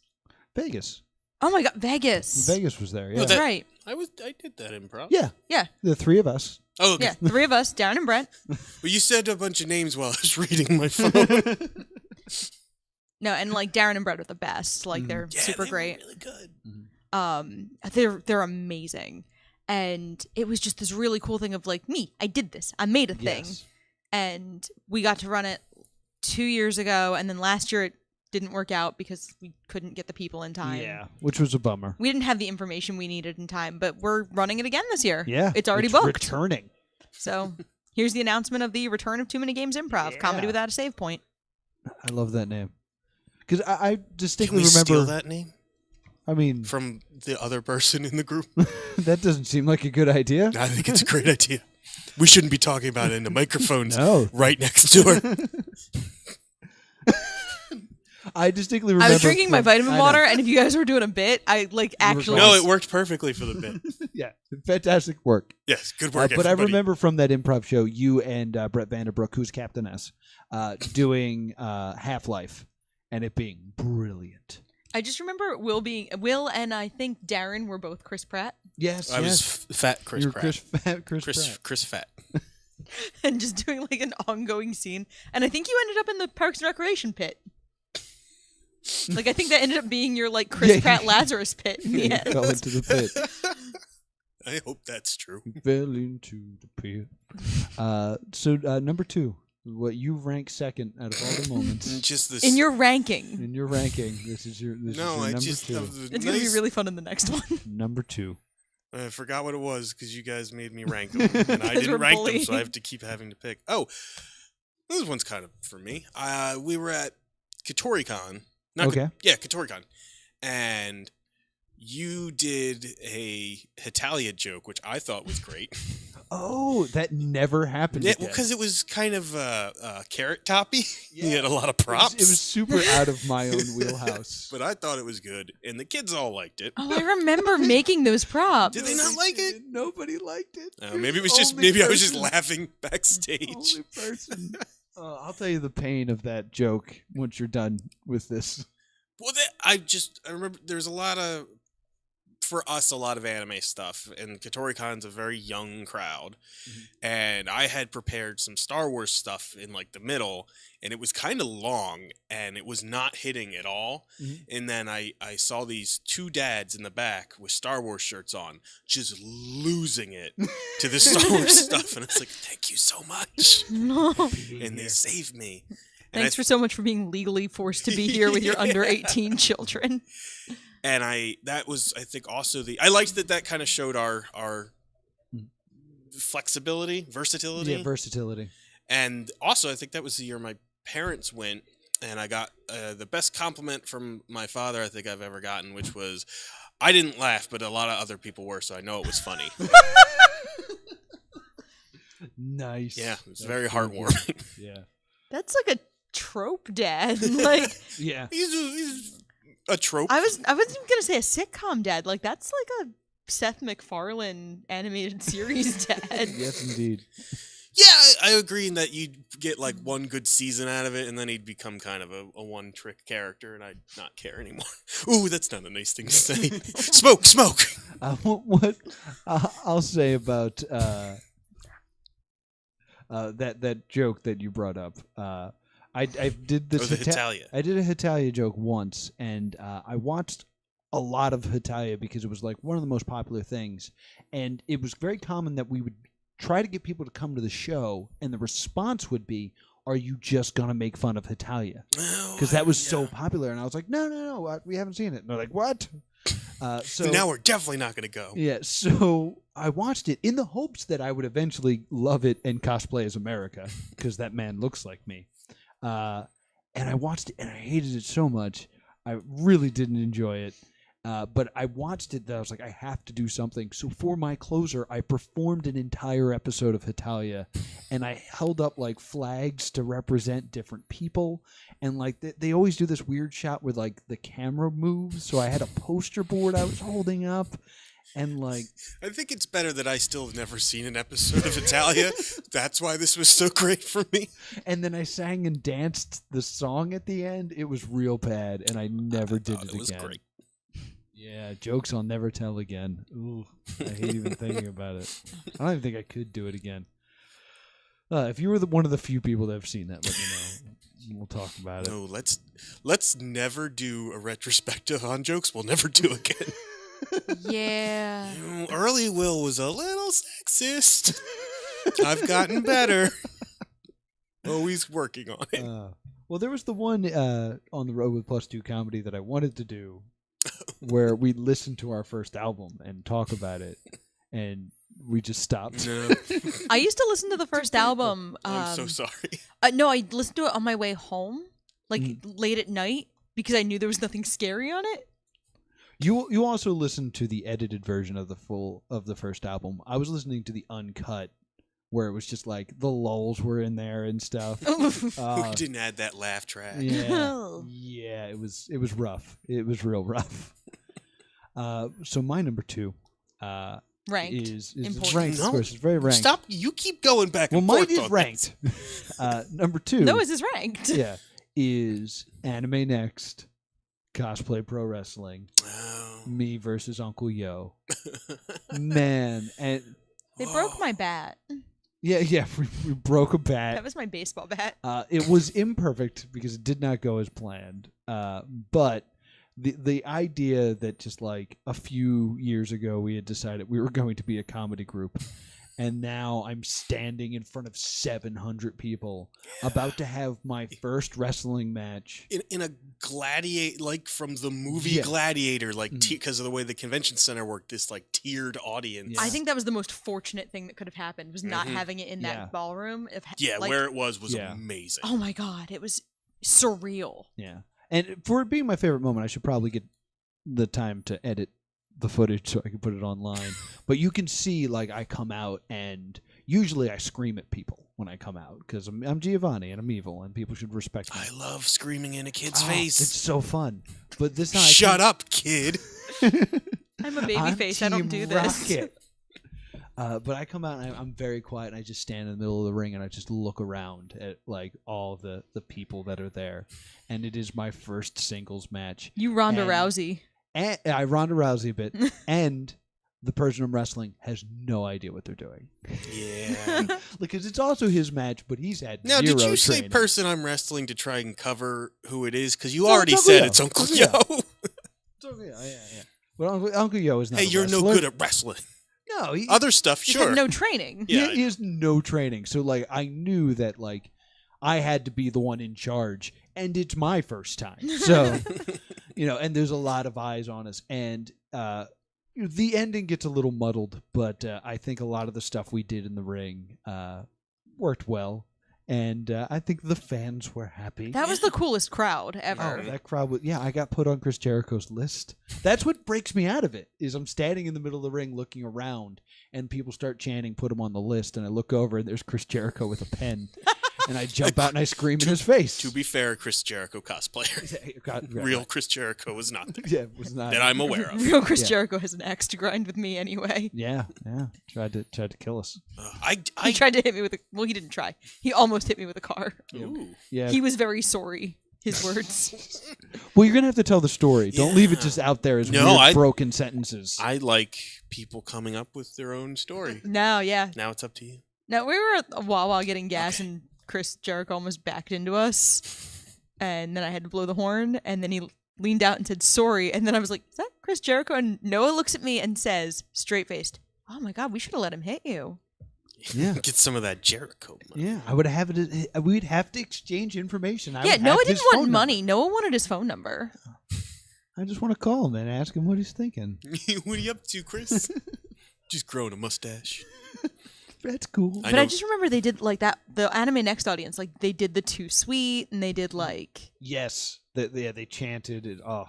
Vegas. Oh my god, Vegas. Vegas was there. Yeah. that- That's right. I did that improv. Yeah. Yeah, The 3 of us. Oh, okay. yeah. 3 of us, Darren and Brent. Well, you said a bunch of names while I was reading my phone. No, and like Darren and Brett are the best. Like, they're Yeah, super they were great. really good. They're amazing. And it was just this really cool thing of like, I did this. I made a thing. Yes. And we got to run it 2 years ago, and then last year it didn't work out because we couldn't get the people in time. Yeah, which was a bummer. We didn't have the information we needed in time, but we're running it again this year. Yeah. It's already booked. Returning. So here's the announcement of the return of Too Many Games Improv, comedy Yeah. without a save point. I love that name. Because I Can distinctly we remember. steal that name I mean, from the other person in the group? that doesn't seem like a good idea. I think it's a great idea. We shouldn't be talking about it in the microphones No. right next door. I distinctly remember. I was drinking my from- vitamin I know. water, and if you guys were doing a bit, I like actually. No, it worked perfectly for the bit. Yeah, fantastic work. Yes, good work, But I everybody. remember from that improv show, you and Brett Vanderbrook, who's Captain S, doing Half-Life, and it being brilliant. I just remember Will and I think Darren were both Chris Pratt, Yes, I was fat Chris You're Pratt. Chris Pratt. Chris Fat. and just doing like an ongoing scene. And I think you ended up in the Parks and Recreation pit. Like, I think that ended up being your like Chris Yeah. Pratt Lazarus pit in the He end. fell into the pit. I hope that's true. He fell into the pit. So number 2, what you rank second out of all the moments Just this. In your ranking. in your ranking. This is your no, I number just 2. of the It's gonna be nice- really fun in the next one. Number 2. I forgot what it was because you guys made me rank them, and I Because didn't we're rank them, so bullying. I have to keep having to pick. Oh, this one's kind of for me. We were at KatoriCon Not Okay. KatoriCon. And you did a Hitalia joke, which I thought was great. Oh, that never happened. Yeah, again. because it was kind of carrot toppy. You had a lot of props. It was super out of my own wheelhouse. But I thought it was good, and the kids all liked it. Oh, I remember making those props. Did they not like it? Nobody liked it. Maybe it was just Only I was just person- laughing backstage. Only person. I'll tell you the pain of that joke once you're done with this. Well, I remember there's a lot of anime stuff, and KatoriCon's a very young crowd, and I had prepared some Star Wars stuff in like the middle, and it was kind of long, and it was not hitting at all. And then I saw these two dads in the back with Star Wars shirts on, just losing it to the Star Wars stuff, and I was like, "Thank you so much," and they saved me. And Thanks for so much for being legally forced to be here with your under 18 children. And that was, I think, also I liked that kind of showed our flexibility, versatility. Yeah, versatility. And also, I think that was the year my parents went, and I got the best compliment from my father I think I've ever gotten, which was, I didn't laugh, but a lot of other people were, so I know it was funny. Nice. Yeah, it was That's very pretty good. heartwarming. Yeah. That's like a trope, Dad. Like Yeah. He's a trope. I wasn't even gonna say a sitcom dad. Like that's like a Seth MacFarlane animated series dad. Yes, indeed. Yeah, I agree in that you'd get like one good season out of it, and then he'd become kind of a one-trick character, and I'd not care anymore. Ooh, that's not a nice thing to say. Smoke. What I'll say about that joke that you brought up. I did this. Oh, the Hitalia. I did a Hitalia joke once, and I watched a lot of Hitalia because it was like one of the most popular things, and it was very common that we would try to get people to come to the show, and the response would be, "Are you just gonna make fun of Hitalia?" Because that was so popular, and I was like, "No, we haven't seen it." And they're like, "What?" So now we're definitely not going to go. yeah, so I watched it in the hopes that I would eventually love it and cosplay as America, because that man looks like me. And I watched it, and I hated it so much. I really didn't enjoy it. But I watched it, I was like, I have to do something. So for my closer, I performed an entire episode of Hitalia, and I held up like flags to represent different people. And like they always do this weird shot where like the camera moves. So I had a poster board I was holding up. And like, I think it's better that I still have never seen an episode of Hitalia. That's why this was so great for me. and then I sang and danced the song at the end. It was real bad, and I never did it It was again. great. Yeah, jokes I'll never tell again. Ooh, I hate even thinking about it. I don't even think I could do it again. If you were one of the few people that have seen that, let me know. We'll talk about it. No, let's never do a retrospective on jokes we'll never do again. Yeah. Early Will was a little sexist. I've gotten better. Always working on it. Well, there was the one on the road with Plus Two Comedy that I wanted to do, where we listened to our first album and talk about it, and we just stopped. No, I used to listen to the first album. I'm so sorry. No, I listened to it on my way home, like late at night, because I knew there was nothing scary on it. You also listened to the edited version of the first album. I was listening to the uncut, where it was just like the lulls were in there and stuff. We didn't add that laugh track. Yeah, it was rough. It was real rough. So my number 2 Ranked. is Important. ranked. No. Of course, it's very ranked. Stop! You keep going back Well, and mine forth is on ranked. Number 2. No, is ranked. Yeah, is Anime Next, Cosplay Pro Wrestling, Oh. me versus Uncle Yo. Man, and They broke my bat. yeah, we broke a bat. That was my baseball bat. It was imperfect because it did not go as planned. But the idea that just like a few years ago we had decided we were going to be a comedy group, and now I'm standing in front of 700 people about to have my first wrestling match. In a gladiator, like from the movie Yeah. Gladiator, like because of the way the convention center worked, this like tiered audience. Yeah. I think that was the most fortunate thing that could have happened, was not having it in Yeah. that ballroom. Yeah, like, where it was Yeah. amazing. oh my god, it was surreal. Yeah. And for it being my favorite moment, I should probably get the time to edit the footage so I can put it online. But you can see, like, I come out, and usually I scream at people when I come out because I'm Giovanni and I'm evil, and people should respect me. I love screaming in a kid's Oh, face. It's so fun. But this time, Shut up, kid. I'm a baby face. I don't do Team this. Rocket. But I come out and I'm very quiet, and I just stand in the middle of the ring and I just look around at like all the people that are there, and it is my first singles match. You Ronda And- Rousey. And I Ronda Rousey a bit, and the person I'm wrestling has no idea what they're doing Yeah. because it's also his match, but he's had Now, zero did you say training. person I'm wrestling to try and cover who it is? Because you No, already it's said Uncle it's Yo. Uncle Uncle Yo. So, yeah. But Uncle Yo is not. Hey, a you're no wrestler. good at wrestling. No, he, Other stuff, He's sure. had no training. Yeah. he has no training. So like I knew that like I had to be the one in charge, and it's my first time. So and there's a lot of eyes on us, and the ending gets a little muddled, but I think a lot of the stuff we did in the ring worked well, and I think the fans were happy. That was the coolest crowd ever. Oh, that crowd was, I got put on Chris Jericho's list. That's what breaks me out of it, is I'm standing in the middle of the ring looking around, and people start chanting, put him on the list, and I look over, and there's Chris Jericho with a pen, and I jump out and I scream in his face. To be fair, Chris Jericho cosplayer. God, Real Chris Jericho was not there Yeah, it was not. that I'm aware of. Real Chris Yeah. Jericho has an axe to grind with me anyway. Yeah. Tried to kill us. He tried to hit me with a... Well, he didn't try. He almost hit me with a car. Ooh. Yeah. He was very sorry. His words. Well, you're gonna have to tell the story. Don't leave it Yeah. just out there as No, weird I- broken sentences. I like people coming up with their own story. No, yeah. Now it's up to you. No, we were at a Wawa getting gas, and Chris Jericho almost backed into us. And then I had to blow the horn, and then he leaned out and said, sorry. And then I was like, is that Chris Jericho? And Noah looks at me and says, straight-faced, oh my God, we should have let him hit you. Yeah. Get some of that Jericho money. Yeah, I would have it. We'd have to exchange information. I Yeah, would Noah have his didn't want phone money. Noah wanted his phone number. number. I just want to call him and ask him what he's thinking. What are you up to, Chris? Just growing a mustache. That's cool. I But I know- just remember they did like that, the Anime Next audience, like they did the Too Sweet, and they did like, Yes, they chanted it. Oh,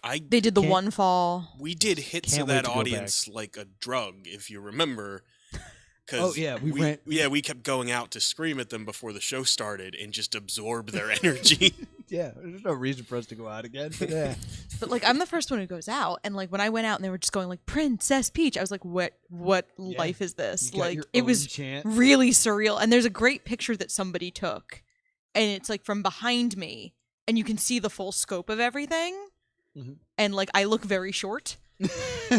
they did the Can't- One Fall. We did hits Can't of wait that to go audience like a drug, if you remember. 'Cause Oh, yeah, we ran- we kept going out to scream at them before the show started and just absorb their energy. yeah. There's no reason for us to go out again. But yeah, But like I'm the first one who goes out, and like when I went out and they were just going like Princess Peach, I was like, what Yeah. life is this? You got Like your it own was chant. really surreal. And there's a great picture that somebody took, and it's like from behind me, and you can see the full scope of everything. Mhm. And like I look very short,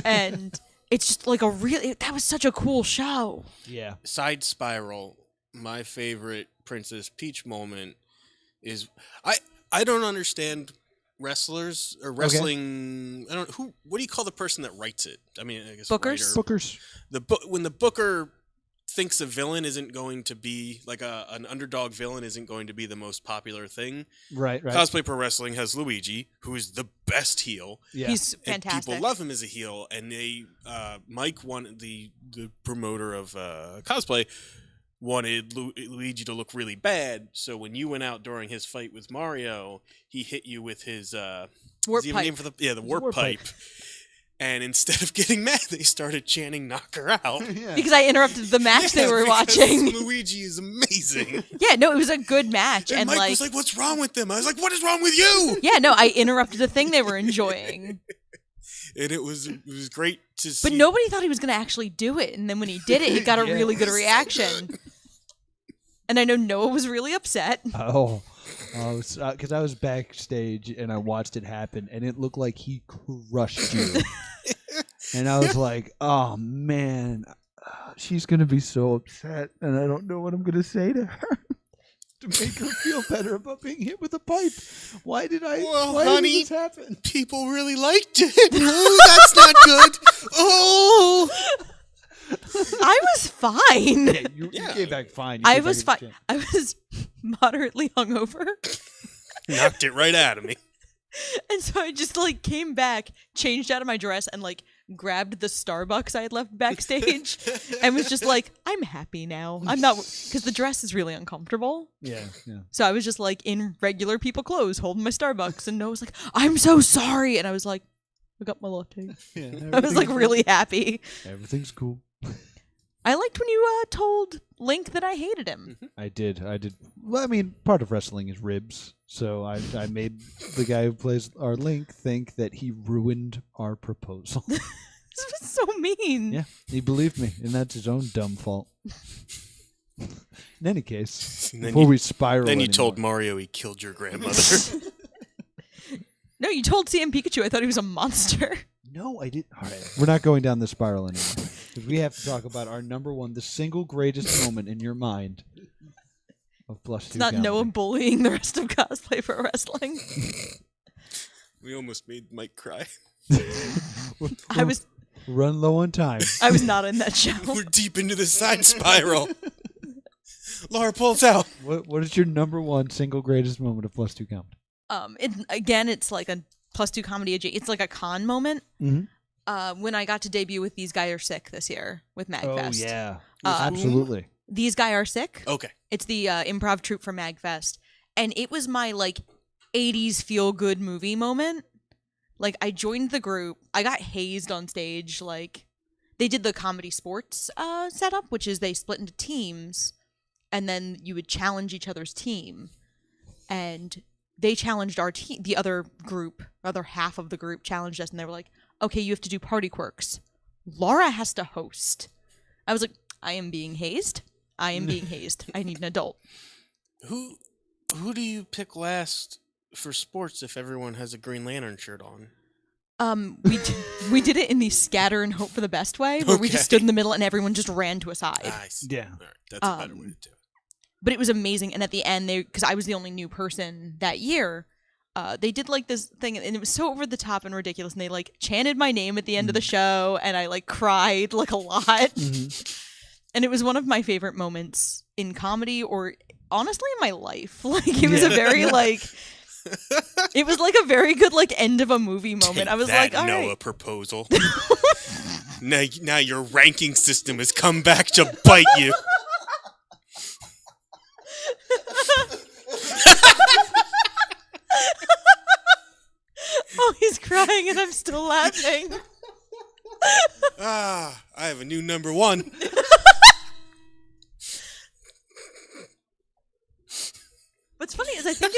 and it's just like that was such a cool show. Yeah. Side spiral. My favorite Princess Peach moment is I don't understand wrestlers or wrestling. I don't who. What do you call the person that writes it? I mean, I guess Bookers? writer. Bookers. When the booker thinks a villain isn't going to be like an underdog villain isn't going to be the most popular thing. Right. Cosplay Pro Wrestling has Luigi, who is the best heel. Yeah. He's And fantastic. people love him as a heel, and Mike wanted the promoter of cosplay wanted Luigi to look really bad. So when you went out during his fight with Mario, he hit you with his Warp does he have a name pipe. for the warp, warp pipe. pipe. And instead of getting mad, they started chanting "Knock her out." yeah. Because I interrupted the match they Yeah, were because watching. Luigi is amazing. Yeah, no, it was a good match, And and Mike like, was like, "What's wrong with them?" I was like, "What is wrong with you?" yeah, no, I interrupted the thing they were enjoying. And it was great to see. But nobody thought he was going to actually do it. And then when he did it, he got a Yeah. really good reaction. And I know Noah was really upset. Oh, because I was backstage and I watched it happen, and it looked like he crushed you. And I was like, "Oh man, she's gonna be so upset, and I don't know what I'm gonna say to her to make her feel better about being hit with a pipe. Why did I? Well, why honey, did this happen?" People really liked it. Oh, that's not good. Oh. I was fine. Yeah, you Yeah. came back fine. You I came back was in fine. shape. I was moderately hungover. Knocked it right out of me. And so I just like came back, changed out of my dress, and like grabbed the Starbucks I had left backstage and was just like, I'm happy now. I'm not, because the dress is really uncomfortable. Yeah. So I was just like in regular people clothes holding my Starbucks, and Noah was like, I'm so sorry. And I was like, I got my latte. Yeah. I was like really happy. Everything's cool. I liked when you told Link that I hated him. I did. Well, I mean, part of wrestling is ribs, so I made the guy who plays our Link think that he ruined our proposal. This was so mean. Yeah, he believed me, and that's his own dumb fault. In any case, And then before you- we spiral, Then you anymore- told Mario he killed your grandmother. No, you told CM Pikachu I thought he was a monster. No, I didn't. All right, we're not going down this spiral anymore because we have to talk about our number one, the single greatest moment in your mind of Plus It's not Comedy. Noah bullying the rest of cosplay pro wrestling. We almost made Mike cry. I was Run low on time. not in that show. We're deep into the side spiral. Laura pulls out. What is your number one single greatest moment of Plus Comedy? It's like a +2 comedy. It's like a con moment. Mm-hmm. When I got to debut with These Guys Are Sick this year with MagFest. Oh yeah, Uh, absolutely. These Guys Are Sick. Okay. It's the improv troupe for MagFest, and it was my like 80s feel good movie moment. Like I joined the group, I got hazed on stage. Like they did the comedy sports setup, which is they split into teams, and then you would challenge each other's team, and they challenged our team. The other half of the group challenged us, and they were like, "Okay, you have to do party quirks. Laura has to host." I was like, "I am being hazed. I am being hazed. I need an adult." Who do you pick last for sports if everyone has a Green Lantern shirt on? We did it in the scatter and hope for the best way, where we just Okay. stood in the middle and everyone just ran to a side. Nice. Yeah. All right. That's a better way to do it. But it was amazing. And at the end, because I was the only new person that year, they did like this thing, and it was so over the top and ridiculous. And they like chanted my name at the end of the show, and I like cried like a lot. And it was one of my favorite moments in comedy, or honestly in my life. Like it was a very like. It was like a very good like end of a movie moment. Take I was that, like, all Noah right. proposal. now your ranking system has come back to bite you. Oh, he's crying and I'm still laughing. I have a new number one. What's funny is I think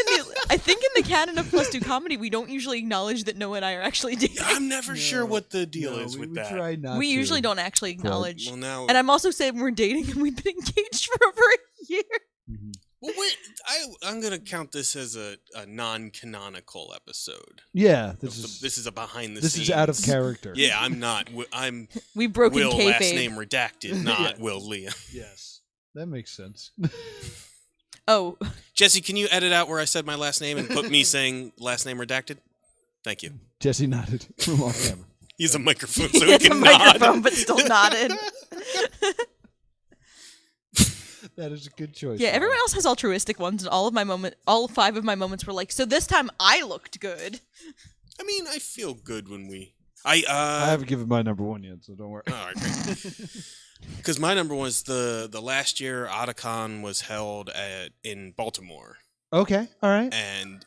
in the canon of +2 comedy, we don't usually acknowledge that Noah and I are actually dating. I'm never sure what the deal is with we that. try not We to. usually don't actually acknowledge. Well, now. And I'm also saying we're dating and we've been engaged for over a year. Mhm. Well, wait, I'm gonna count this as a non-canonical episode. Yeah, this Is a behind the this scenes. is out of character. Yeah, I'm not. I'm We've broken Will last kayfabe. name redacted, not Will Liam. Yes, that makes sense. Oh, Jesse, can you edit out where I said my last name and put me saying last name redacted? Thank you. Jesse nodded from off camera. Use a microphone so he it's a can microphone, nod. but still nodded. That is a good choice. Yeah, Laura. everyone else has altruistic ones, and all 5 of my moments were like, so this time I looked good. I mean, I feel good when we. I haven't given my number one yet, so don't worry. All right, great. Because my number was the last year Otakon was held in Baltimore, Okay, all right. and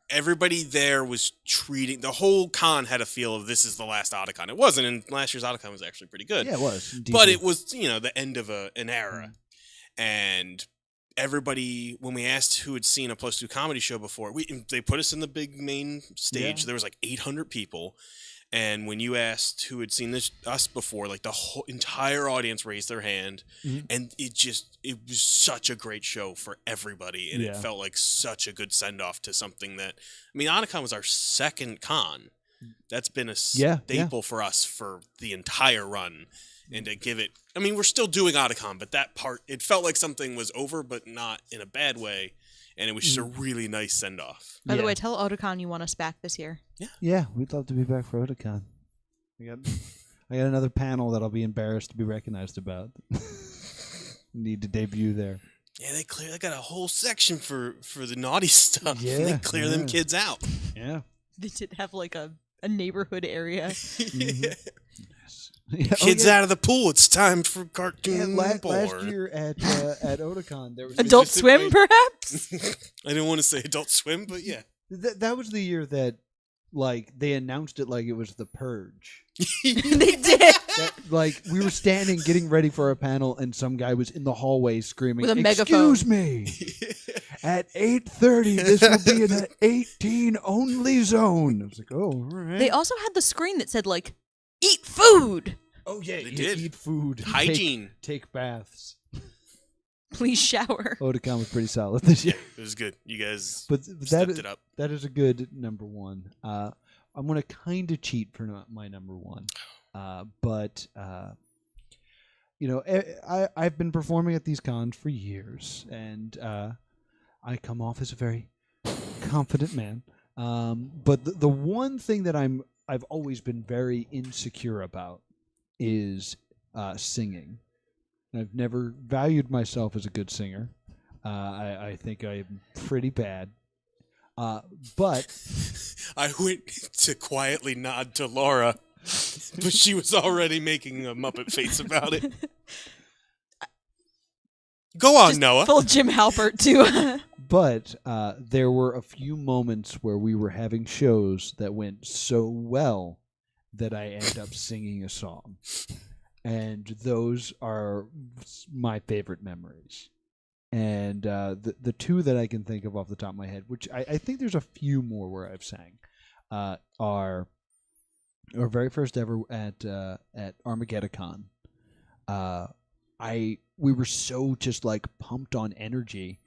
everybody there was treating the whole con had a feel of this is the last Otakon. It wasn't, and last year's Otakon was actually pretty good. Yeah, it was. But it was the end of an era, and everybody, when we asked who had seen a +2 comedy show before, they put us in the big main stage. Yeah. There was like 800 people. And when you asked who had seen us before, like the whole entire audience raised their hand, Mhm. and it was such a great show for everybody, and it Yeah. felt like such a good send off to something that, I mean, Otakon was our second con. That's been a staple for us for the entire run, and to give it, I mean, we're still doing Otakon, but that part, it felt like something was over, but not in a bad way. And it was just a really nice send off. By the Yeah. way, tell Otakon you want us back this year. Yeah, we'd love to be back for Otakon. I got another panel that I'll be embarrassed to be recognized about. Need to debut there. Yeah, they got a whole section for the naughty stuff. Yeah, They clear them yeah. kids out. Yeah. They did have like a neighborhood area. Yeah. Yeah, Kids out of the pool. It's time for Yeah, cartoon last porn. year at Otakon, there was Adult just- Swim, wait. perhaps? I didn't want to say Adult Swim, but yeah. that was the year that like they announced it like it was The Purge. They did. That, like we were standing getting ready for a panel, and some guy was in the hallway screaming, With a megaphone. "Excuse me! At 8:30, this will be in an 18 only zone." I was like, "Oh, all right." They also had the screen that said, like, eat food. oh yeah, They you did. eat food, Hygiene. take baths. Please shower. Otakon was pretty solid this year, It was good. You guys but stepped it up. that is a good number one. I'm gonna kind of cheat for my number one, but you know, I've been performing at these cons for years, and I come off as a very confident man. But the one thing that I've always been very insecure about is singing. I've never valued myself as a good singer. I think I'm pretty bad. But I went to quietly nod to Laura, but she was already making a Muppet face about it. Go on, Just Noah. Full Jim Halpert, too. But there were a few moments where we were having shows that went so well that I end up singing a song. And those are my favorite memories. And the two that I can think of off the top of my head, which I think there's a few more where I've sang, are our very first ever at Armageddon. We were so just like pumped on energy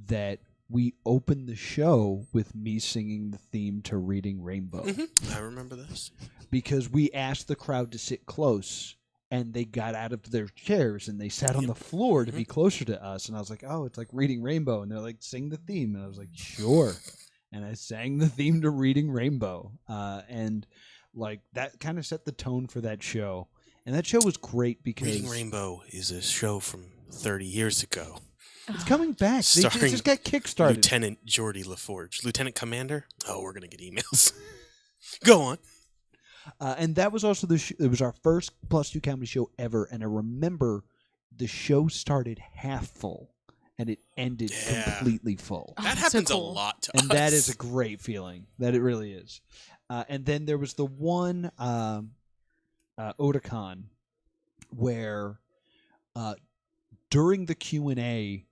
that we opened the show with me singing the theme to Reading Rainbow. I remember this. Because we asked the crowd to sit close, and they got out of their chairs and they sat on the floor to be closer to us. And I was like, oh, it's like Reading Rainbow. And they're like, sing the theme. And I was like, sure. And I sang the theme to Reading Rainbow. And like that kind of set the tone for that show. And that show was great because Reading Rainbow is a show from 30 years ago. it's coming back. They Starring just got kickstarted. Lieutenant Geordie LaForge. Lieutenant Commander? Oh, we're going to get emails. Go on. And that was also it was our first Plus 2 comedy show ever. And I remember the show started half full and it ended completely full. That so happens cool. a lot to And us. that is a great feeling. That it really is. And then there was the one Otakon where during the Q&A,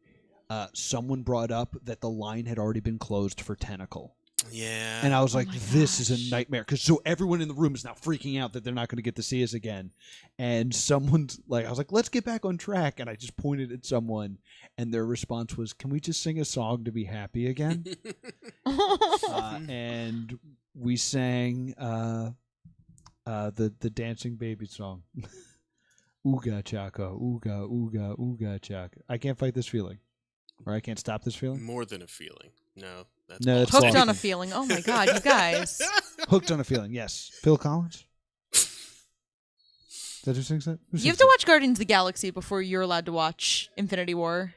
someone brought up that the line had already been closed for Tentacle. Yeah. And I was like, my this is gosh. a nightmare. Because so everyone in the room is now freaking out that they're not going to get to see us again. And someone's like, I was like, let's get back on track. And I just pointed at someone, and their response was, can we just sing a song to be happy again? And we sang the Dancing Baby song. Ooga chaka, ooga, ooga, ooga chaka. I can't fight this feeling. Or I can't stop this feeling. More than a feeling. No. That's No, that's awesome. Hooked awesome. on a feeling. Oh my god, you guys. Hooked on a feeling, yes. Phil Collins? Is that who sings that? Who You sings have to that? watch Guardians of the Galaxy before you're allowed to watch Infinity War.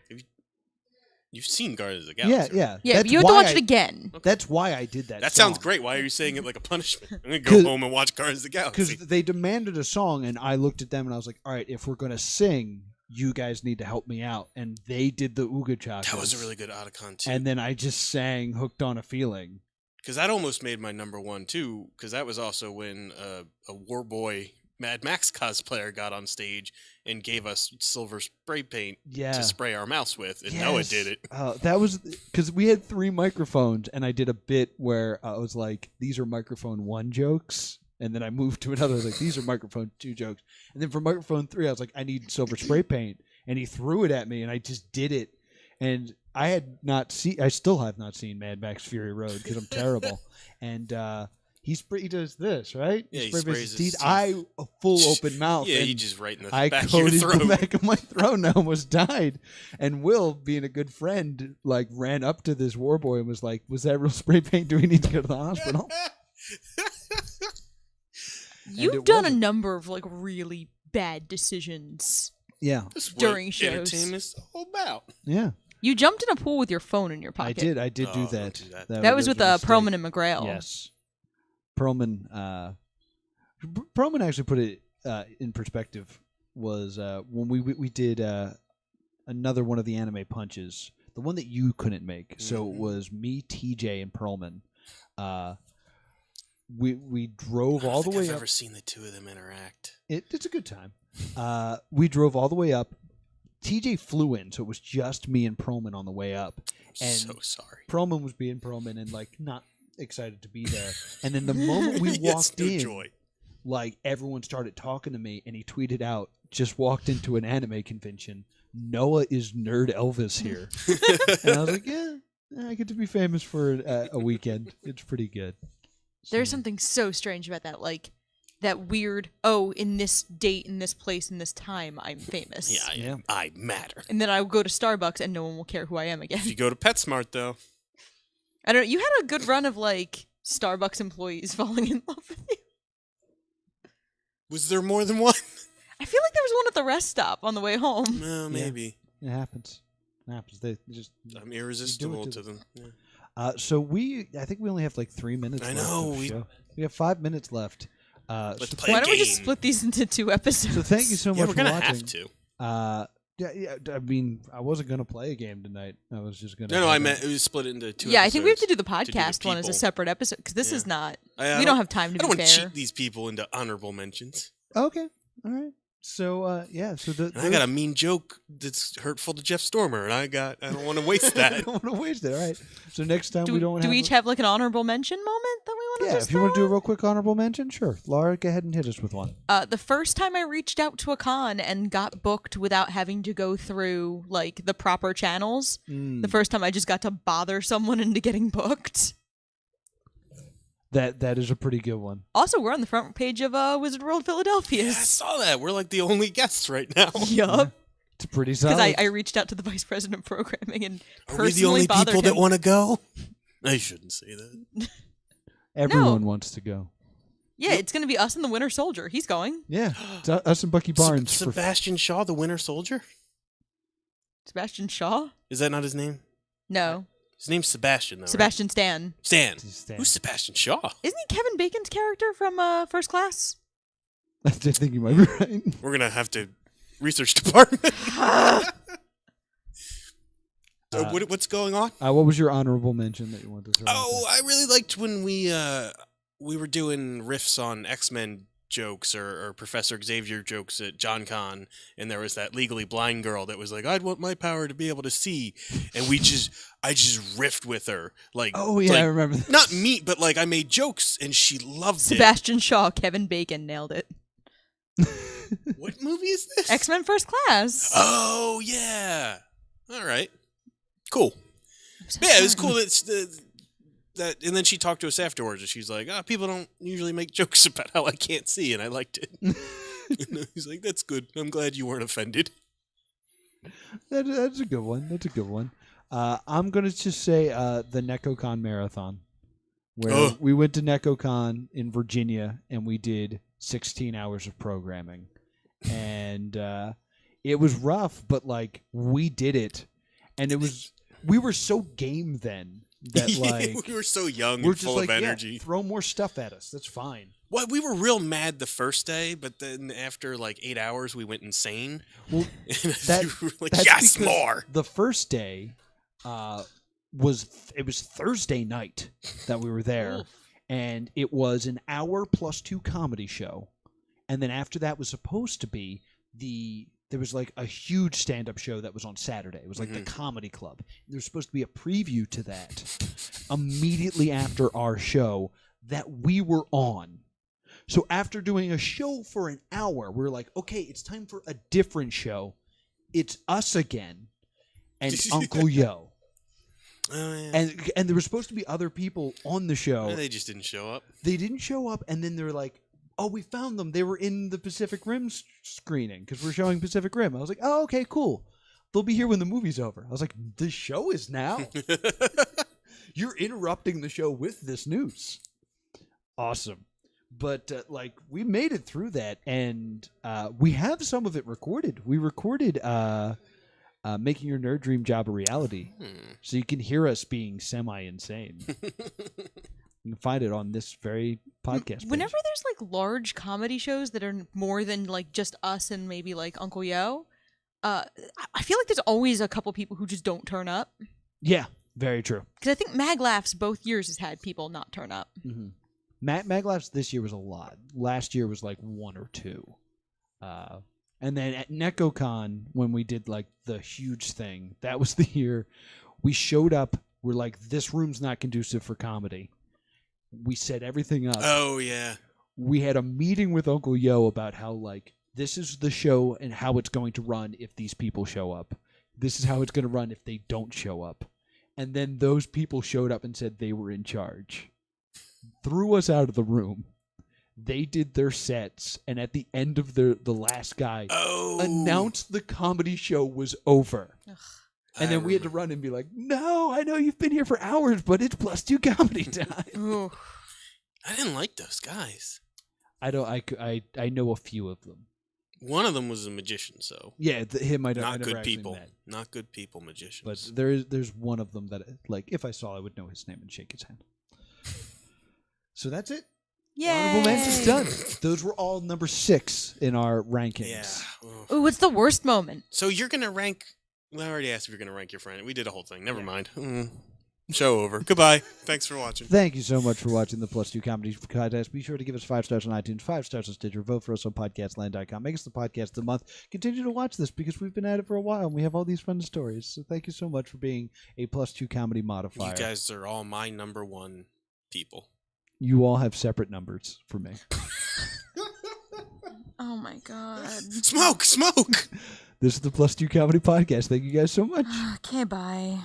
You've seen Guardians of the Yeah, Galaxy. yeah. Yeah, That's but you have to why watch it again. That's why I did that. That sounds great. Why are you saying it like a punishment? I'm going to 'Cause- go home and watch Guardians of the Galaxy. Because they demanded a song, and I looked at them and I was like, all right, if we're going to sing, you guys need to help me out. And they did the Ooga Chaka. That was a really good Otacon, too. And then I just sang Hooked on a Feeling. Because that almost made my number one, too. Because that was also when a Warboy Mad Max cosplayer got on stage and gave us silver spray paint Yeah. to spray our mouse with. And Noah Yes. did it. That was because we had 3 microphones, and I did a bit where I was like, these are microphone 1 jokes. And then I moved to another. I was like, these are microphone 2 jokes. And then for microphone 3, I was like, I need silver spray paint. And he threw it at me, and I just did it. And I still have not seen Mad Max Fury Road because I'm terrible. And he does this, right? Yeah, he spray paints sprays his teeth. teeth. I a full open mouth. Yeah, and you just right in the I back of your coated throat. the back of my throat and I almost died. And Will, being a good friend, like ran up to this war boy and was like, "Was that real spray paint? Do we need to go to the hospital?" You've it done a wasn't. number of like really bad decisions. Yeah, That's what During shows. entertainment's all about. yeah, You jumped in a pool with your phone in your I pocket. did. I did Oh, do don't that. do that. That was with a mistake. Perlman and McGrail. Yes, Perlman. Perlman actually put it in perspective was when we did another one of the anime punches, the one that you couldn't make. So it was me, TJ, and Perlman. We drove all the way I've up. never seen the two of them interact. It's a good time. We drove all the way up. TJ flew in, so it was just me and Perlman on the way up. And So sorry. Perlman was being Perlman and like not excited to be there. And then the moment we Yes, walked no in, joy. like everyone started talking to me, and he tweeted out, "Just walked into an anime convention. Noah is Nerd Elvis here." And I was like, "Yeah, I get to be famous for a weekend. It's pretty good." There's So- something so strange about that, like that weird, in this date, in this place, in this time, I'm famous. Yeah. I matter. And then I'll go to Starbucks and no one will care who I am again. If you go to PetSmart, though, I don't know. You had a good run of like Starbucks employees falling in love with you. was there more than one? I feel like there was one at the rest stop on the way home. No, maybe. It happens. It happens. They just. I'm irresistible to to them. Yeah. So I think we only have like 3 minutes. I left know, of the we- show. We have 5 minutes left. Let's So, play Why a don't we just game. split these into 2 episodes? so thank you so Yeah, much we're for gonna watching. have to. Yeah. I mean, I wasn't gonna play a game tonight. I was just gonna. No, I meant it was split into 2 Yeah, I think we have to do the episodes podcast one as a people. separate episode because this Yeah. is not. I We don't have time to I don't be want to fair. cheat these people into honorable mentions. Okay. All right. So yeah. So And I got a mean joke that's hurtful to Jeff Stormer, and I don't want to waste I that. don't want to waste it. All right. So next time Do, we don't. do have we each have like an honorable mention moment that we want to Yeah. just If you want to throw do a in? real quick honorable mention, sure. Laura, go ahead and hit us with one. The first time I reached out to a con and got booked without having to go through like the proper channels. Mm. The first time I just got to bother someone into getting booked. That is a pretty good one. Also, we're on the front page of Wizard World Philadelphia. Yeah, I saw that. We're like the only guests right now. Yup. It's pretty solid. Because I reached out to the vice president of programming and Are we the personally only bothered people him. that want to go? I shouldn't say that. Everyone wants to go. Yeah, it's going to be us and the Winter Soldier. He's going. Yeah. It's us and Bucky Barnes. for Sebastian Shaw, the Winter Soldier? Sebastian Shaw? Is that not his name? No. His name's Sebastian, though. Sebastian Stan. Right? Stan. Stan. Who's Sebastian Shaw? Isn't he Kevin Bacon's character from First Class? I think you might be right. We're gonna have to research department. So what's going on? What was your honorable mention that you wanted to throw? out Oh, I really liked when we were doing riffs on X-Men jokes or Professor Xavier jokes at John Con, and there was that legally blind girl that was like, "I'd want my power to be able to see," and I just riffed with her like. there? Oh yeah, like, I remember. That. Not me, but like I made jokes and she loved Sebastian Shaw, Kevin Bacon nailed it. it. What movie is this? X-Men First Class. Oh yeah. All right. Cool. I'm so Yeah, it was sorry. cool. That, and then she talked to us afterwards, and she's like, people don't usually make jokes about how I can't see, and I liked it. And he's like, that's good. I'm glad you weren't offended. That's a good one. That's a good one. I'm gonna just say the NecoCon marathon, where Ugh. we went to NecoCon in Virginia and we did 16 hours of programming, and it was rough, but like we did it, and we were so game then that like we were so young we're and just full like of energy. yeah, throw more stuff at us. That's fine. Well, we were real mad the first day, but then after like 8 hours, we went insane. Well, And that- we were like, that's yes, because more. The first day was Thursday night that we were there, and it was an hour plus 2 comedy show, and then after that was supposed to be there was like a huge stand-up show that was on Saturday. It was like the Comedy Club. There was supposed to be a preview to that immediately after our show that we were on. So after doing a show for an hour, we were like, okay, it's time for a different show. It's us again and Uncle Yo. Oh, yeah. And there were supposed to be other people on the show. They just didn't show up. They didn't show up, and then they're like, oh, we found them. They were in the Pacific Rim screening because we're showing Pacific Rim. I was like, oh, okay, cool. They'll be here when the movie's over. I was like, the show is now? You're interrupting the show with this news. Awesome. But, like, we made it through that, and we have some of it recorded. We recorded Making Your Nerd Dream Job a Reality, so you can hear us being semi-insane. You can find it on this very podcast page. Whenever there's like large comedy shows that are more than like just us and maybe like Uncle Yo, I feel like there's always a couple people who just don't turn up. Yeah, very true. Because I think Mag Laughs both years has had people not turn up. Mm-hmm. Mag Laughs this year was a lot. Last year was like 1 or 2. And then at NecoCon, when we did like the huge thing, that was the year we showed up. We're like, this room's not conducive for comedy. We set everything up. Oh, yeah. We had a meeting with Uncle Yo about how, like, this is the show and how it's going to run if these people show up. This is how it's going to run if they don't show up. And then those people showed up and said they were in charge. Threw us out of the room. They did their sets, and at the end of the last guy announced the comedy show was over. Ugh. And then we had to run and be like, no, I know you've been here for hours, but it's +2 comedy time. Ooh. I didn't like those guys. I know a few of them. One of them was a magician, so Yeah, him I don't. I not never good actually people. met. Not good people, magicians. But there's one of them that, like, if I saw, I would know his name and shake his hand. So that's it. Yay! Honorable mentions done. Those were all number 6 in our rankings. yeah. Ugh. Ooh, what's the worst moment? So you're gonna rank? Well, I already asked if you're gonna rank your friend. We did a whole thing. Never mind. Show over. Goodbye. Thanks for watching. Thank you so much for watching the +2 Comedy Contest. Be sure to give us 5 stars on iTunes, 5 stars on Stitcher, vote for us on podcastland.com. Make us the podcast of the month. Continue to watch this because we've been at it for a while and we have all these fun stories. So thank you so much for being a +2 Comedy modifier. You guys are all my number 1 people. You all have separate numbers for me. Oh my god. Smoke! This is the +2 Comedy Podcast. Thank you guys so much. Okay, bye.